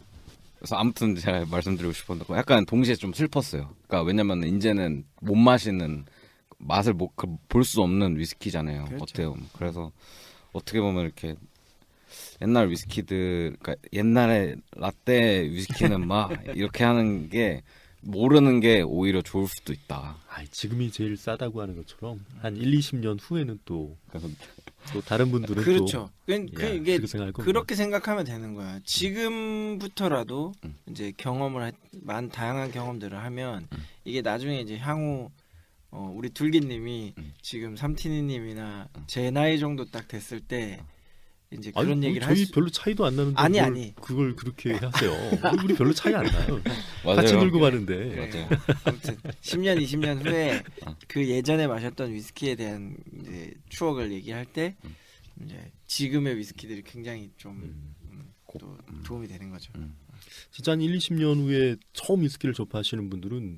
그래서 아무튼 제가 말씀드리고 싶었는데 약간 동시에 좀 슬펐어요. 그러니까 왜냐면 이제는 못 마시는 맛을 볼 수 없는 위스키잖아요. 그렇죠. 어때요? 그래서 어떻게 보면 이렇게 옛날 위스키들, 그러니까 옛날에 라떼 위스키는 막 이렇게 하는 게 모르는 게 오히려 좋을 수도 있다. 지금이 제일 싸다고 하는 것처럼 한 1, 20년 후에는 또 그래서 다른 분들은 그렇죠. 또 이게 그렇게 생각할 겁니다. 그렇게 생각하면 되는 거야. 지금부터라도 이제 다양한 경험들을 하면 이게 나중에 이제 향후 우리 둘기님이 지금 삼티니님이나 제 나이 정도 딱 됐을 때 이제 그런 얘기를 할 저희 수. 별로 차이도 안 나는데 아니. 그걸 그렇게 하세요. 우리 별로 차이 안 나요. 맞아요. 같이 놀고 가는데. 그래요. 아무튼 10년, 20년 후에 그 예전에 마셨던 위스키에 대한 이제 추억을 얘기할 때 이제 지금의 위스키들이 굉장히 좀 또 도움이 되는 거죠. 진짜 한 1, 20년 후에 처음 위스키를 접하시는 분들은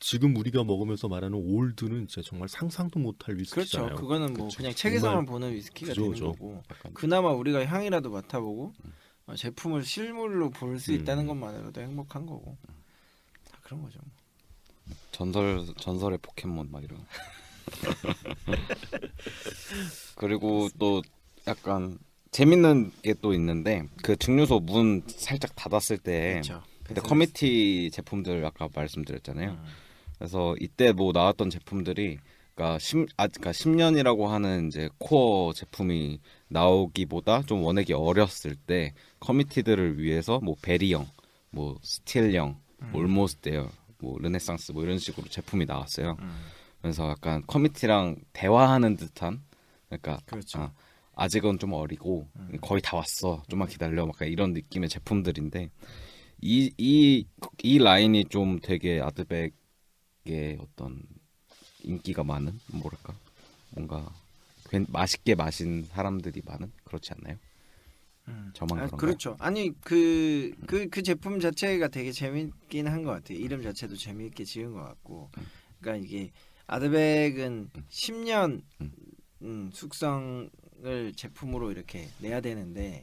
지금 우리가 먹으면서 말하는 올드는 진짜 정말 상상도 못할 위스키잖아요. 그렇죠. 그거는 뭐 그냥 책에서만 보는 위스키가 그죠, 되는 그죠. 거고 약간 그나마 우리가 향이라도 맡아보고 제품을 실물로 볼 수 있다는 것만으로도 행복한 거고 다 그런 거죠. 전설의 포켓몬 막 이런. 그리고 또 약간 재밌는 게 또 있는데 그 증류소 문 살짝 닫았을 때 그렇죠. 그때 커미티 제품들 아까 말씀드렸잖아요. 그래서 이때 뭐 나왔던 제품들이 그러니까 10년이라고 하는 이제 코어 제품이 나오기보다 좀 원액이 어렸을 때 커미티들을 위해서 뭐 베리형, 뭐 스틸형, 올모스트 데어, 뭐 르네상스 뭐 이런 식으로 제품이 나왔어요. 그래서 약간 커미티랑 대화하는 듯한 그러니까 그렇죠. 아직은 좀 어리고 거의 다 왔어. 좀만 기다려. 막 이런 느낌의 제품들인데 이 라인이 좀 되게 아드백의 어떤 인기가 많은 뭐랄까 뭔가 맛있게 마신 사람들이 많은 그렇지 않나요? 저만 그런가요? 그렇죠. 아니 그 제품 자체가 되게 재밌긴 한 것 같아요. 이름 자체도 재미있게 지은 것 같고. 그러니까 이게 아드백은 10년 숙성을 제품으로 이렇게 내야 되는데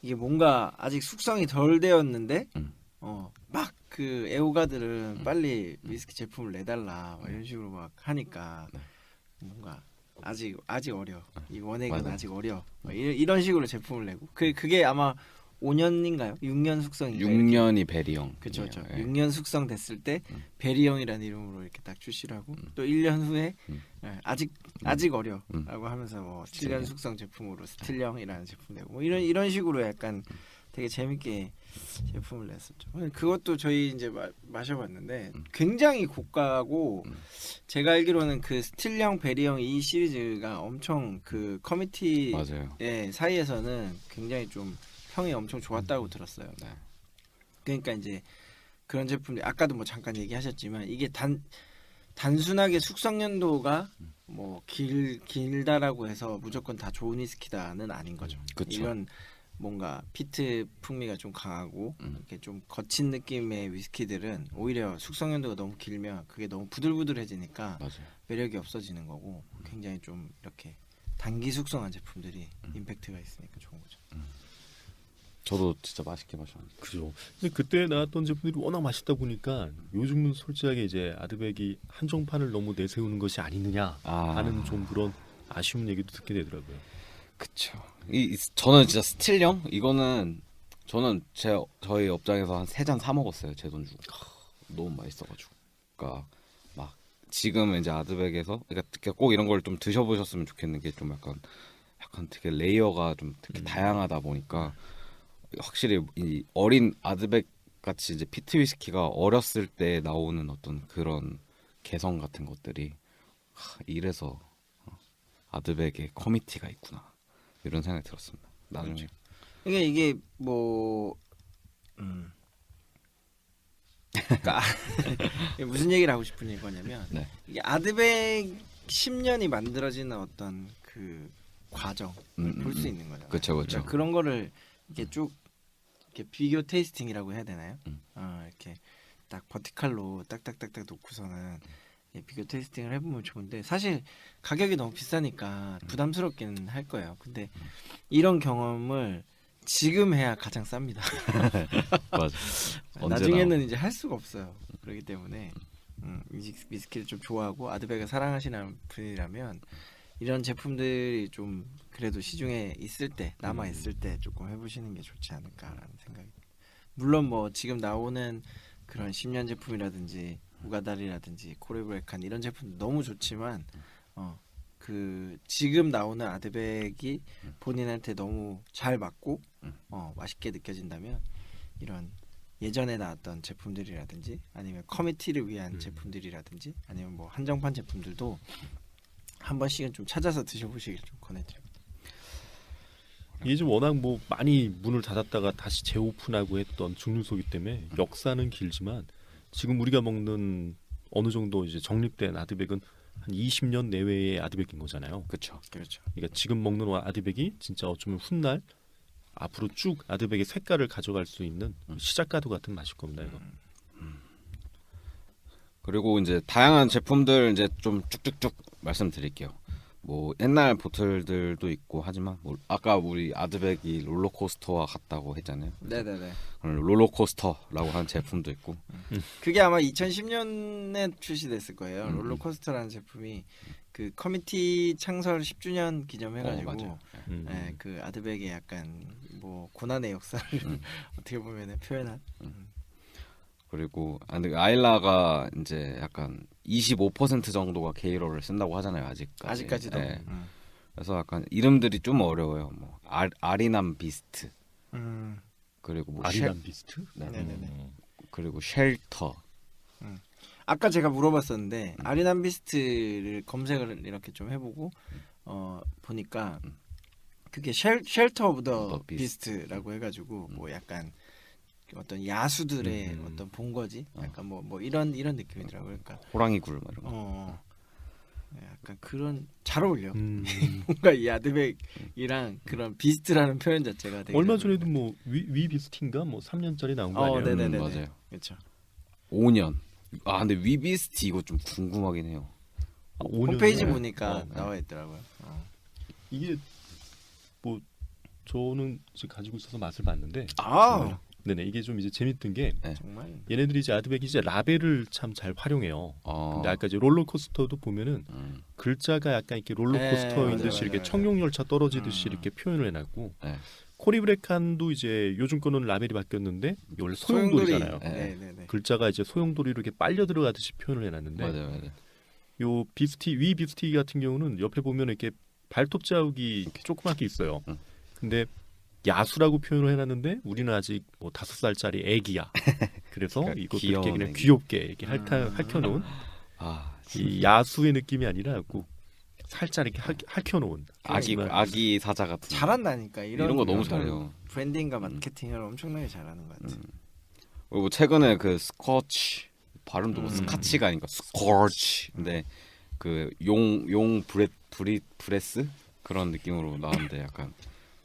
이게 뭔가 아직 숙성이 덜 되었는데 막 그 애호가들은 빨리 위스키 제품을 내달라 막 이런 식으로 막 하니까 뭔가 아직 어려. 이 원액은 맞아. 아직 어려. 막 이런 식으로 제품을 내고 그게 아마 5년인가요? 6년 숙성인가요? 6년이 베리형. 그렇죠. 예. 6년 숙성 됐을 때 베리형이라는 이름으로 이렇게 딱 출시를 하고 또 1년 후에 아직 어려라고 하면서 뭐 7년 숙성 제품으로 스틸형이라는 제품 내고 뭐 이런 식으로 약간 되게 재밌게 제품을 냈었죠. 그것도 저희 이제 마셔봤는데 굉장히 고가고 제가 알기로는 그 스틸형, 베리형 이 시리즈가 엄청 그 커미티 맞아요. 사이에서는 굉장히 좀 평이 엄청 좋았다고 들었어요. 네. 그러니까 이제 그런 제품들 아까도 뭐 잠깐 얘기하셨지만 이게 단순하게 숙성 연도가 뭐 길다라고 해서 무조건 다 좋은 위스키다는 아닌 거죠. 그쵸. 이런 뭔가 피트 풍미가 좀 강하고 이렇게 좀 거친 느낌의 위스키들은 오히려 숙성 연도가 너무 길면 그게 너무 부들부들해지니까 맞아요. 매력이 없어지는 거고 굉장히 좀 이렇게 단기 숙성한 제품들이 임팩트가 있으니까 좋은 거죠. 저도 진짜 맛있게 마셨는데. 그죠. 근데 그때 나왔던 제품들이 워낙 맛있다 보니까 요즘은 솔직하게 이제 아드백이 한정판을 너무 내세우는 것이 아니느냐 하는 좀 그런 아쉬운 얘기도 듣게 되더라고요. 그쵸. 저는 진짜 스틸형 이거는 저는 저희 업장에서 한 3잔 사 먹었어요. 제 돈 주고. 너무 맛있어가지고. 그러니까 막 지금 이제 아드백에서 그러니까 꼭 이런 걸 좀 드셔보셨으면 좋겠는 게 좀 약간 되게 레이어가 좀 되게 다양하다 보니까 확실히 이 어린 아드백 같이 이제 피트 위스키가 어렸을 때 나오는 어떤 그런 개성 같은 것들이 이래서 아드백에 커미티가 있구나 이런 생각이 들었습니다. 나중에 이게 뭐 그러니까 무슨 얘기를 하고 싶은 거냐면 네. 이게 아드백 10년이 만들어지는 어떤 그 과정 볼 수 있는 거잖아요. 그쵸. 그러니까 그런 거를 이렇게 쭉 이렇게 비교 테이스팅이라고 해야 되나요? 이렇게 딱 버티칼로 딱딱딱딱 놓고서는 비교 테이스팅을 해보면 좋은데 사실 가격이 너무 비싸니까 부담스럽기는 할 거예요. 근데 이런 경험을 지금 해야 가장 쌉니다. 맞아. 나중에는 이제 할 수가 없어요. 그렇기 때문에 위스키를 좀 좋아하고 아드백을 사랑하시는 분이라면 이런 제품들이 좀 그래도 시중에 있을 때 남아 있을 때 조금 해보시는 게 좋지 않을까라는 생각이. 물론 뭐 지금 나오는 그런 10년 제품이라든지 우가다리라든지 코레브레칸 이런 제품도 너무 좋지만 그 지금 나오는 아드백이 본인한테 너무 잘 맞고 맛있게 느껴진다면 이런 예전에 나왔던 제품들이라든지 아니면 커미티를 위한 제품들이라든지 아니면 뭐 한정판 제품들도 한 번씩은 좀 찾아서 드셔보시길 좀 권해드립니다. 이게 좀 워낙 뭐 많이 문을 닫았다가 다시 재오픈하고 했던 증류소이기 때문에 역사는 길지만 지금 우리가 먹는 어느 정도 이제 정립된 아드백은 한 20년 내외의 아드백인 거잖아요. 그렇죠. 그러니까 지금 먹는 아드백이 진짜 어쩌면 훗날 앞으로 쭉 아드백의 색깔을 가져갈 수 있는 시작가도 같은 맛일 겁니다. 이거. 그리고 이제 다양한 제품들 이제 좀 쭉쭉쭉 말씀드릴게요. 뭐 옛날 보틀들도 있고 하지만 뭐 아까 우리 아드백이 롤러코스터와 같다고 했잖아요. 네네네. 롤러코스터라고 하는 제품도 있고. 그게 아마 2010년에 출시됐을 거예요. 롤러코스터라는 제품이 그 커미티 창설 10주년 기념해가지고 맞아요. 네, 그 아드백의 약간 뭐 고난의 역사를 어떻게 보면 표현한. 그리고 근데 아일라가 이제 약간 25% 정도가 게이러를 쓴다고 하잖아요. 아직까지도. 네. 그래서 약간 이름들이 좀 어려워요. 뭐 아리남 비스트. 그리고 뭐 아리남 비스트? 네네네. 그리고 쉘터. 아까 제가 물어봤었는데 아리남 비스트를 검색을 이렇게 좀 해보고 보니까 그게 쉘터 오브 더 비스트라고 해가지고 뭐 약간 어떤 야수들의 어떤 본거지 약간 뭐 이런 느낌이더라고요. 그러니까 호랑이 굴 뭐 이런 거. 약간 그런 잘 어울려. 뭔가 이 아드백이랑 그런 비스트라는 표현 자체가 되게 얼마 전에도 뭐 위 비스트인가 뭐 3년짜리 나온 거 아니에요? 네네네. 맞아요. 그렇죠. 5년. 근데 위비스트 이거 좀 궁금하긴 해요. 5년 홈페이지 전에. 보니까 나와 있더라고요. 이게 뭐 저는 지금 가지고 있어서 맛을 봤는데 네네 이게 좀 이제 재밌던 게 정말 얘네들이 이제 아드백이 이제 라벨을 참 잘 활용해요. 근데 아까 이제 롤러코스터도 보면은 글자가 약간 이렇게 롤러코스터인 네, 듯이 맞아요. 이렇게 청룡열차 떨어지듯이 이렇게 표현을 해놨고 네. 코리브레칸도 이제 요즘 거는 라벨이 바뀌었는데 원래 소용돌이잖아요. 네네네. 글자가 이제 소용돌이로 이렇게 빨려 들어가듯이 표현을 해놨는데 맞아요. 요 위 비스티 같은 경우는 옆에 보면 이렇게 발톱 자국이 이렇게 조그맣게 있어요. 근데 야수라고 표현을 해놨는데 우리는 아직 뭐 5살짜리 애기야. 그래서 그러니까 이것도 이렇게 그냥 애기. 귀엽게 이렇게 핥혀놓은 이 야수의 느낌이 아니라 꼭 살짝 이렇게 핥혀놓은 아기 사자 같은. 잘한다니까 이런 거 너무 잘해요. 브랜딩과 마케팅을 엄청나게 잘하는 것 같아. 그리고 최근에 그 스코치 발음도 뭐 스카치가 아니까 스코치. 근데 그 용 브레스 그런 느낌으로 나왔는데 약간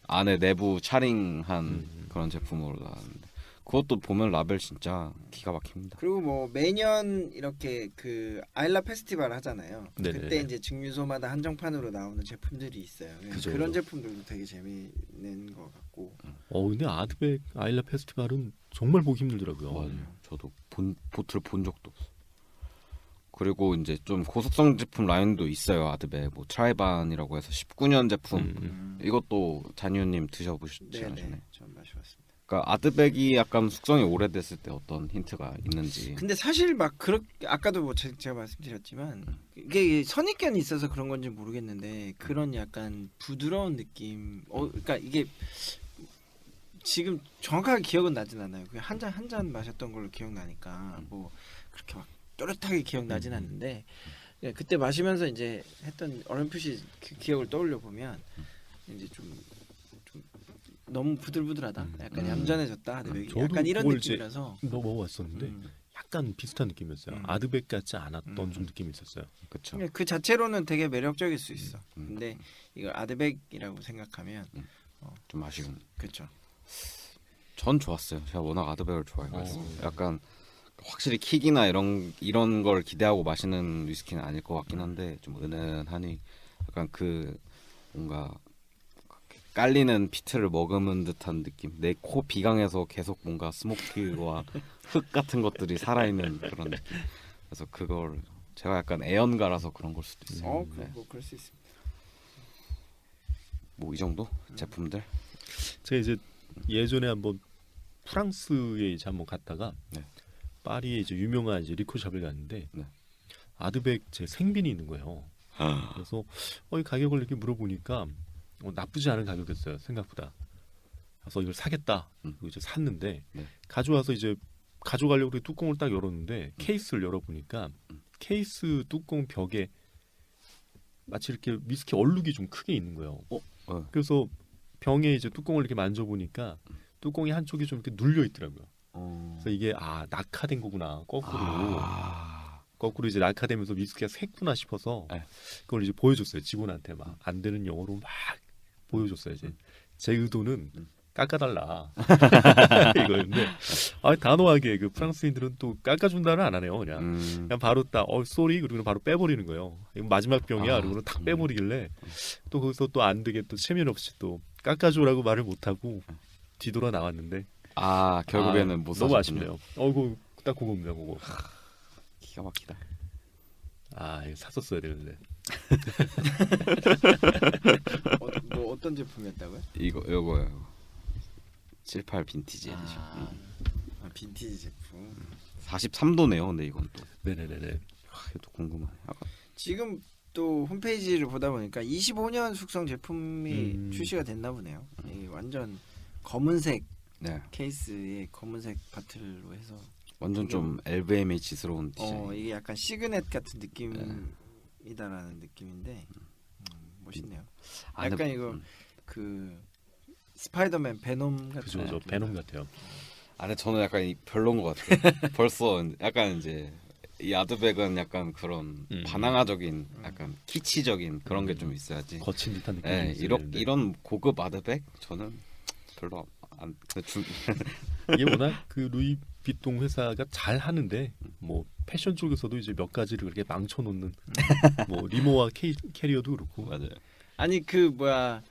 안에 내부 차링한 그런 제품으로 나왔는데 그것도 보면 라벨 진짜 기가 막힙니다. 그리고 뭐 매년 이렇게 그 아일라 페스티벌 하잖아요. 네네. 그때 이제 증류소마다 한정판으로 나오는 제품들이 있어요. 그죠, 그런 그죠. 제품들도 되게 재미있는 것 같고. 근데 아드백 아일라 페스티벌은 정말 보기 힘들더라고요. 맞아요. 저도 보트를 본 적도 없어. 그리고 이제 좀 고속성 제품 라인도 있어요. 아드백 뭐 트라이반이라고 해서 19년 제품 이것도 잔유님 드셔보셨지 네네, 않으셨나요? 전 마셔봤습니다. 그러니까 아드백이 약간 숙성이 오래됐을 때 어떤 힌트가 있는지. 근데 사실 막 그렇게 아까도 뭐 제가 말씀드렸지만 이게 선입견이 있어서 그런 건지 모르겠는데 그런 약간 부드러운 느낌. 그러니까 이게 지금 정확하게 기억은 나진 않아요. 그냥 한 잔 마셨던 걸로 기억나니까 뭐 그렇게 막 또렷하게 기억나진 않는데 예, 그때 마시면서 이제 했던 어렴풋이 그 기억을 떠올려 보면 이제 좀 너무 부들부들하다. 약간 얌전해졌다. 아드백이. 저도 약간 이런 그걸 이제 느낌이라서. 먹어봤었는데 약간 비슷한 느낌이었어요. 아드백 같지 않았던 좀 느낌이 있었어요. 그렇죠. 그 자체로는 되게 매력적일 수 있어. 근데 이걸 아드백이라고 생각하면 좀 아쉬운. 그렇죠. 전 좋았어요. 제가 워낙 아드백을 좋아해서 약간 확실히 킥이나 이런 걸 기대하고 마시는 위스키는 아닐 것 같긴 한데 좀 은은하니 약간 그 뭔가 깔리는 피트를 머금은 듯한 느낌. 내 코 비강에서 계속 뭔가 스모크와 흙 같은 것들이 살아있는 그런 느낌. 그래서 그걸 제가 약간 애연가라서 그런 걸 수도 있어요. 네. 뭐 그럴 수 있습니다. 뭐 이 정도 제품들. 제가 이제 예전에 한번 프랑스에 이제 한번 갔다가 네. 파리에 이제 유명한 이제 리코샵을 갔는데 네. 아드백 제 생빈이 있는 거예요. 그래서 이 가격을 이렇게 물어보니까 나쁘지 않은 가격이었어요. 생각보다. 그래서 이걸 사겠다. 그리고 이제 샀는데 네. 가져와서 이제 가져가려고 그렇게 뚜껑을 딱 열었는데 케이스를 열어보니까 케이스 뚜껑 벽에 마치 이렇게 위스키 얼룩이 좀 크게 있는 거예요. 그래서 병에 이제 뚜껑을 이렇게 만져보니까 뚜껑이 한쪽이 좀 이렇게 눌려 있더라고요. 그래서 이게 낙하된 거구나. 거꾸로 이제 낙하되면서 위스키가 새구나 싶어서 네. 그걸 이제 보여줬어요. 직원한테 막 안 되는 영어로 막 보여줬어요. 이제 제 의도는 깎아달라 이거였는데 단호하게 그 프랑스인들은 또 깎아준다는 안 하네요. 그냥 바로 딱 쏘리 그리고 바로 빼버리는 거예요. 이거 마지막 병이야. 그리고는 탁 빼버리길래 또 거기서 또 안 되게 또 체면 없이 또 깎아줘라고 말을 못하고 뒤돌아 나왔는데 결국에는 못 너무 사셨군요. 아쉽네요. 그거 딱 그겁니다. 그거. 기가 막히다. 이거 샀었어야 되는데. 뭐 어떤 제품이었다고요? 요거요. 78 빈티지 에디션. 빈티지 제품. 43도네요. 근데 이건 또. 네네네네. 이것도 궁금하네. 지금 또 홈페이지를 보다 보니까 25년 숙성 제품이 출시가 됐나 보네요. 이게 완전 검은색 네. 케이스에 검은색 바틀로 해서 완전 좀 LVMH스러운 디자인. 이게 약간 시그넷 같은 느낌이다라는 느낌인데 멋있네요. 약간 이거 그 스파이더맨 베놈 같은 그죠, 느낌. 베놈 같아요. 근데 저는 약간 별로인 것 같아요. 벌써 약간 이제 이 아드백은 약간 그런 반항아적인, 약간 키치적인 그런 게 좀 있어야지. 거친 듯한 느낌이 네, 있어요. 이런 고급 아드백 저는 별로 안. 이게 워낙 그 루이비통 회사가 잘 하는데 뭐 패션 쪽에서도 이제 몇 가지를 그렇게 망쳐놓는 뭐 리모와 캐리어도 그렇고. 맞아요. 아니 그 뭐야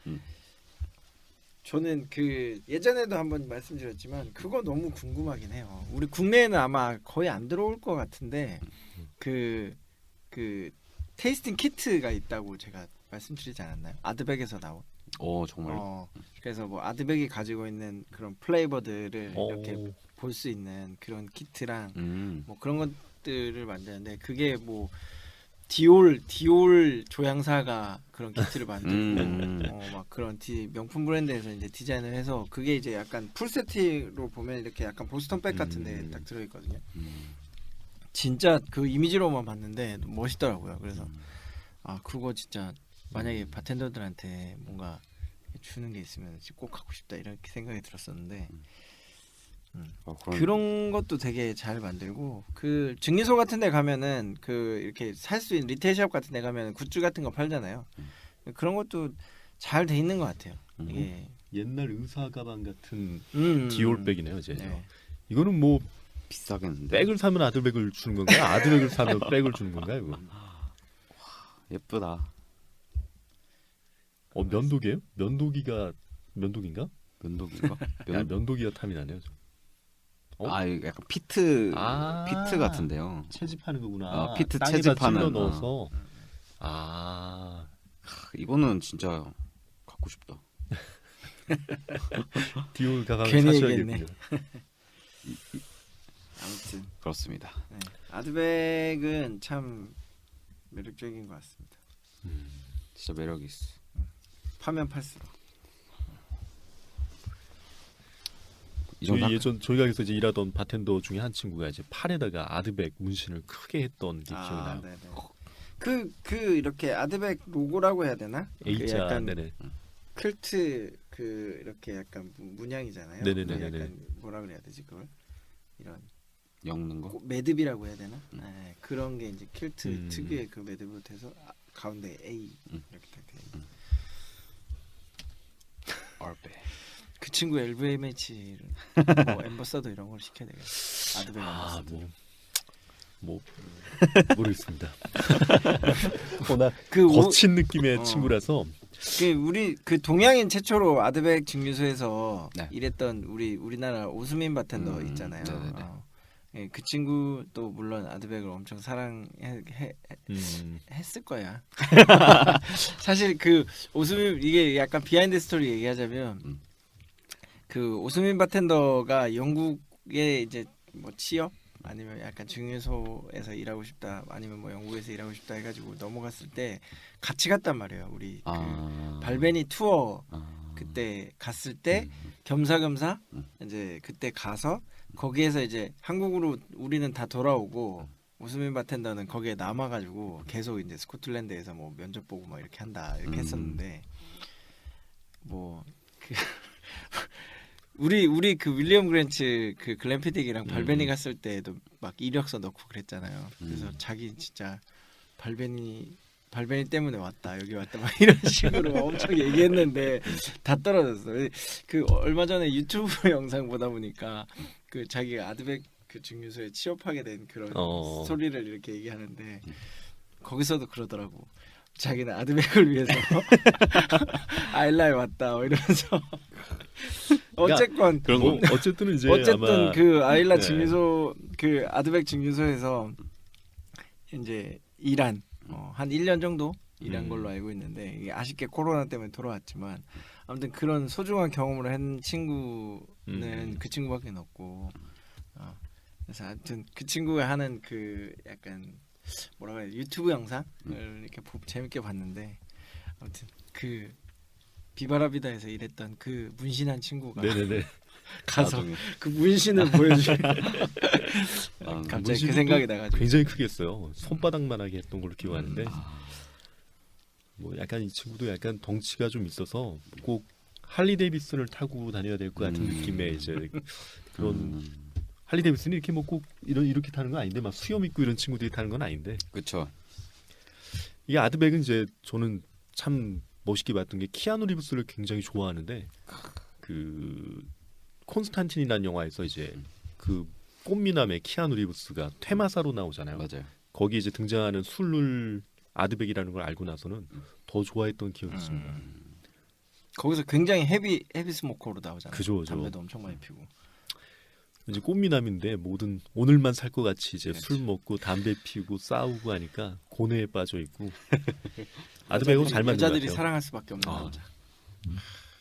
저는 그 예전에도 한번 말씀드렸지만 그거 너무 궁금하긴 해요. 우리 국내에는 아마 거의 안 들어올 것 같은데 그 테이스팅 키트가 있다고 제가 말씀드리지 않았나요? 아드백에서 나온. 정말. 그래서 뭐 아드백이 가지고 있는 그런 플레이버들을 이렇게 볼 수 있는 그런 키트랑 뭐 그런 것들을 만드는데 그게 뭐 디올 조향사가 그런 키트를 만들고 막 그런 명품 브랜드에서 이제 디자인을 해서 그게 이제 약간 풀 세트로 보면 이렇게 약간 보스턴백 같은데 딱 들어 있거든요. 진짜 그 이미지로만 봤는데 멋있더라고요. 그래서 그거 진짜 만약에 바텐더들한테 뭔가 주는 게 있으면 꼭 갖고 싶다 이렇게 생각이 들었었는데 그런 것도 되게 잘 만들고 그 증류소 같은 데 가면은 그 이렇게 살 수 있는 리테일샵 같은 데 가면 굿즈 같은 거 팔잖아요. 그런 것도 잘 돼 있는 것 같아요. 이게 옛날 의사 가방 같은 음. 디올백이네요, 이제. 네. 이거는 뭐 비싸겠는데. 백을 사면 아들백을 주는 건가요? 아들백을 사면 백을 주는 건가요? 이거? 예쁘다. 면도기예요? 면도기인가? 면도기인가? 야, 면도기가 탐이 나네요. 어? 아, 이거 약간 피트 아. 피트 같은데요. 채집하는 거구나. 피트 땅에다 채집하는, 찔러 넣어서. 아, 이거는 진짜 갖고 싶다. 디올 가방 괜히 사셔야겠군요. 아무튼 그렇습니다. 네. 아드백은 참 매력적인 것 같습니다. 진짜 매력이 있어. 파면 팔수록. 이 정도 저희 가게에서 이제 일하던 바텐더 중에 한 친구가 이제 팔에다가 아드백 문신을 크게 했던 게 기억이 나요. 네네. 그 이렇게 아드백 로고라고 해야 되나? 그 A자, 약간 네네. 퀼트 그 이렇게 약간 문양이잖아요. 네네네네네. 그 약간 뭐라 그래야 되지 그걸? 이런 엮는 거. 매듭이라고 해야 되나? 네, 그런 게 이제 퀼트 음. 특유의 그 매듭으로 돼서 가운데 A 이렇게 딱 돼. 얼베. 그 친구 LVMH를 뭐 엠버서더 이런 걸 시켜야 되겠다. 아드백 아, 엠버서더. 뭐 모르겠습니다. 워낙 그 거친 느낌의 어. 친구라서 그 우리 그 동양인 최초로 아드백 증류소에서 네. 일했던 우리나라 오수민 바텐더 있잖아요. 네네네. 예, 그 친구 또 물론 아드백을 엄청 했을 거야. 사실 그 오수민 이게 약간 비하인드 스토리 얘기하자면 그 오수민 바텐더가 영국에 이제 뭐 취업 아니면 약간 증류소에서 일하고 싶다 아니면 뭐 영국에서 일하고 싶다 해가지고 넘어갔을 때 같이 갔단 말이에요. 우리 그 발베니 투어 그때 갔을 때 겸사겸사 이제 그때 가서 거기에서 이제 한국으로 우리는 다 돌아오고 오스민 바텐더는 거기에 남아가지고 계속 이제 스코틀랜드에서 뭐 면접 보고 막 이렇게 한다 이렇게 했었는데 뭐 그 우리 그 윌리엄 그랜츠 그 글램피딕이랑 발베니 갔을 때도 막 이력서 넣고 그랬잖아요. 그래서 자기 진짜 발베니 때문에 왔다 여기 왔다 막 이런 식으로 막 엄청 얘기했는데 다 떨어졌어. 그 얼마 전에 유튜브 영상 보다 보니까 그 자기가 아드백 그 증류소에 취업하게 된 그런 스토리를 이렇게 얘기하는데 거기서도 그러더라고. 자기는 아드백을 위해서 아일라에 왔다 뭐 이러면서 어쨌건 그런 거 어쨌든 이제 어쨌든 아마 그 아일라 네. 증류소 그 아드백 증류소에서 이제 일한 한 1년 정도 일한 걸로 알고 있는데 이게 아쉽게 코로나 때문에 돌아왔지만 아무튼 그런 소중한 경험을 한 친구는 그 친구밖에 없고 그래서 아무튼 그 친구가 하는 그 약간 뭐라 그래 유튜브 영상을 이렇게 재밌게 봤는데 아무튼 그 비바라비다에서 일했던 그 문신한 친구가 네네네. 가서 나중에. 그 문신을 보여주고 갑자기 문신도 그 생각이 나가지고 굉장히 크게 했어요. 손바닥만하게 했던 걸로 기억하는데 뭐 약간 이 친구도 약간 덩치가 좀 있어서 꼭 할리 데이비슨을 타고 다녀야 될 것 같은 느낌의 이제 그런 할리 데이비슨이 이렇게 뭐 꼭 이렇게 타는 건 아닌데 막 수염 있고 이런 친구들이 타는 건 아닌데 그렇죠. 이게 아드백은 이제 저는 참 멋있게 봤던 게 키아누 리브스를 굉장히 좋아하는데 그 콘스탄틴이라는 영화에서 이제 그 꽃미남의 키아누 리브스가 퇴마사로 나오잖아요. 맞아요. 거기 이제 등장하는 술룰 아드백이라는 걸 알고 나서는 더 좋아했던 기억이 있습니다. 거기서 굉장히 헤비 스모커로 나오잖아요. 그죠. 담배도 엄청 많이 피고. 이제 꽃미남인데 모든 오늘만 살 것 같이 이제 그렇지. 술 먹고 담배 피우고 싸우고 하니까 고뇌에 빠져 있고 아드백하고 잘 맞는 것 여자들이 같아요. 사랑할 수밖에 없는 남자.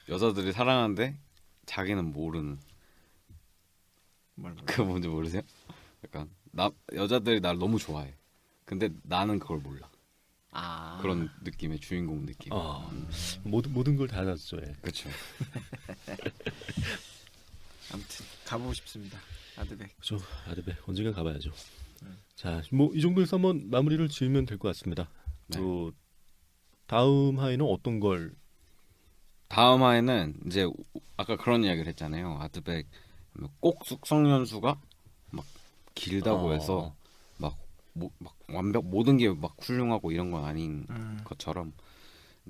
여자들이 사랑하는데 자기는 모르는 뭘 그거 뭔지 모르세요? 약간 여자들이 날 너무 좋아해. 근데 나는 그걸 몰라. 그런 느낌의 주인공 느낌. 모든 걸 다 샀죠. 예. 그렇죠. 아무튼 가보고 싶습니다. 아드백. 그렇죠. 아드백 언젠가 가봐야죠. 자, 뭐 이 정도에서 한번 마무리를 지으면 될 것 같습니다. 네. 또 다음 화에는 어떤 걸 다음 화에는 이제 아까 그런 이야기를 했잖아요. 아드백 꼭 숙성연수가 막 길다고 해서 막 완벽 모든 게 막 훌륭하고 이런 건 아닌 것처럼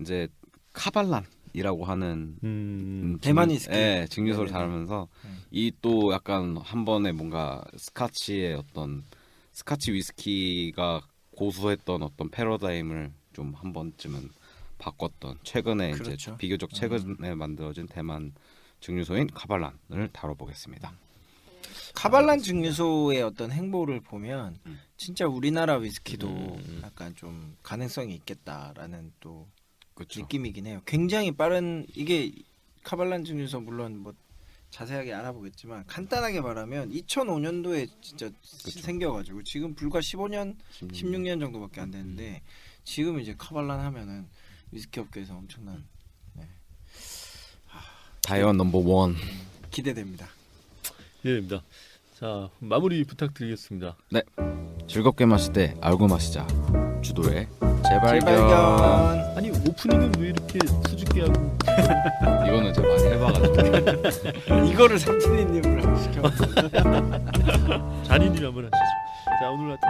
이제 카발란 카발란이라고 하는 대만 위스키. 예, 증류소를 네네네. 다루면서 음. 이 또 약간 한 번에 뭔가 스카치의 어떤 스카치 위스키가 고수했던 어떤 패러다임을 좀 한 번쯤은 바꿨던 최근에 이제 그렇죠. 비교적 최근에 만들어진 대만 증류소인 카발란을 다뤄보겠습니다. 카발란 증류소의 어떤 행보를 보면 진짜 우리나라 위스키도 음. 약간 좀 가능성이 있겠다라는 또 그렇죠. 느낌이긴 해요. 굉장히 빠른 이게 카발란 증류소 물론 뭐 자세하게 알아보겠지만 간단하게 말하면 2005년도에 진짜 생겨가지고 지금 불과 15년, 16년 정도밖에 안 되는데 지금 이제 카발란 하면은 위스키 업계에서 엄청난 다이언 넘버 원. 기대됩니다. 기대됩니다. 자 마무리 부탁드리겠습니다. 즐겁게 마실 때 알고 마시자. 주도의 재발견. 재발견. 아니 오프닝은 왜 이렇게 수줍게 하고 이거는 제가 많이 해봐가지고. 이거를 삼촌님을 하고 시켜. 잔인이라면 하시죠. 자 오늘 같은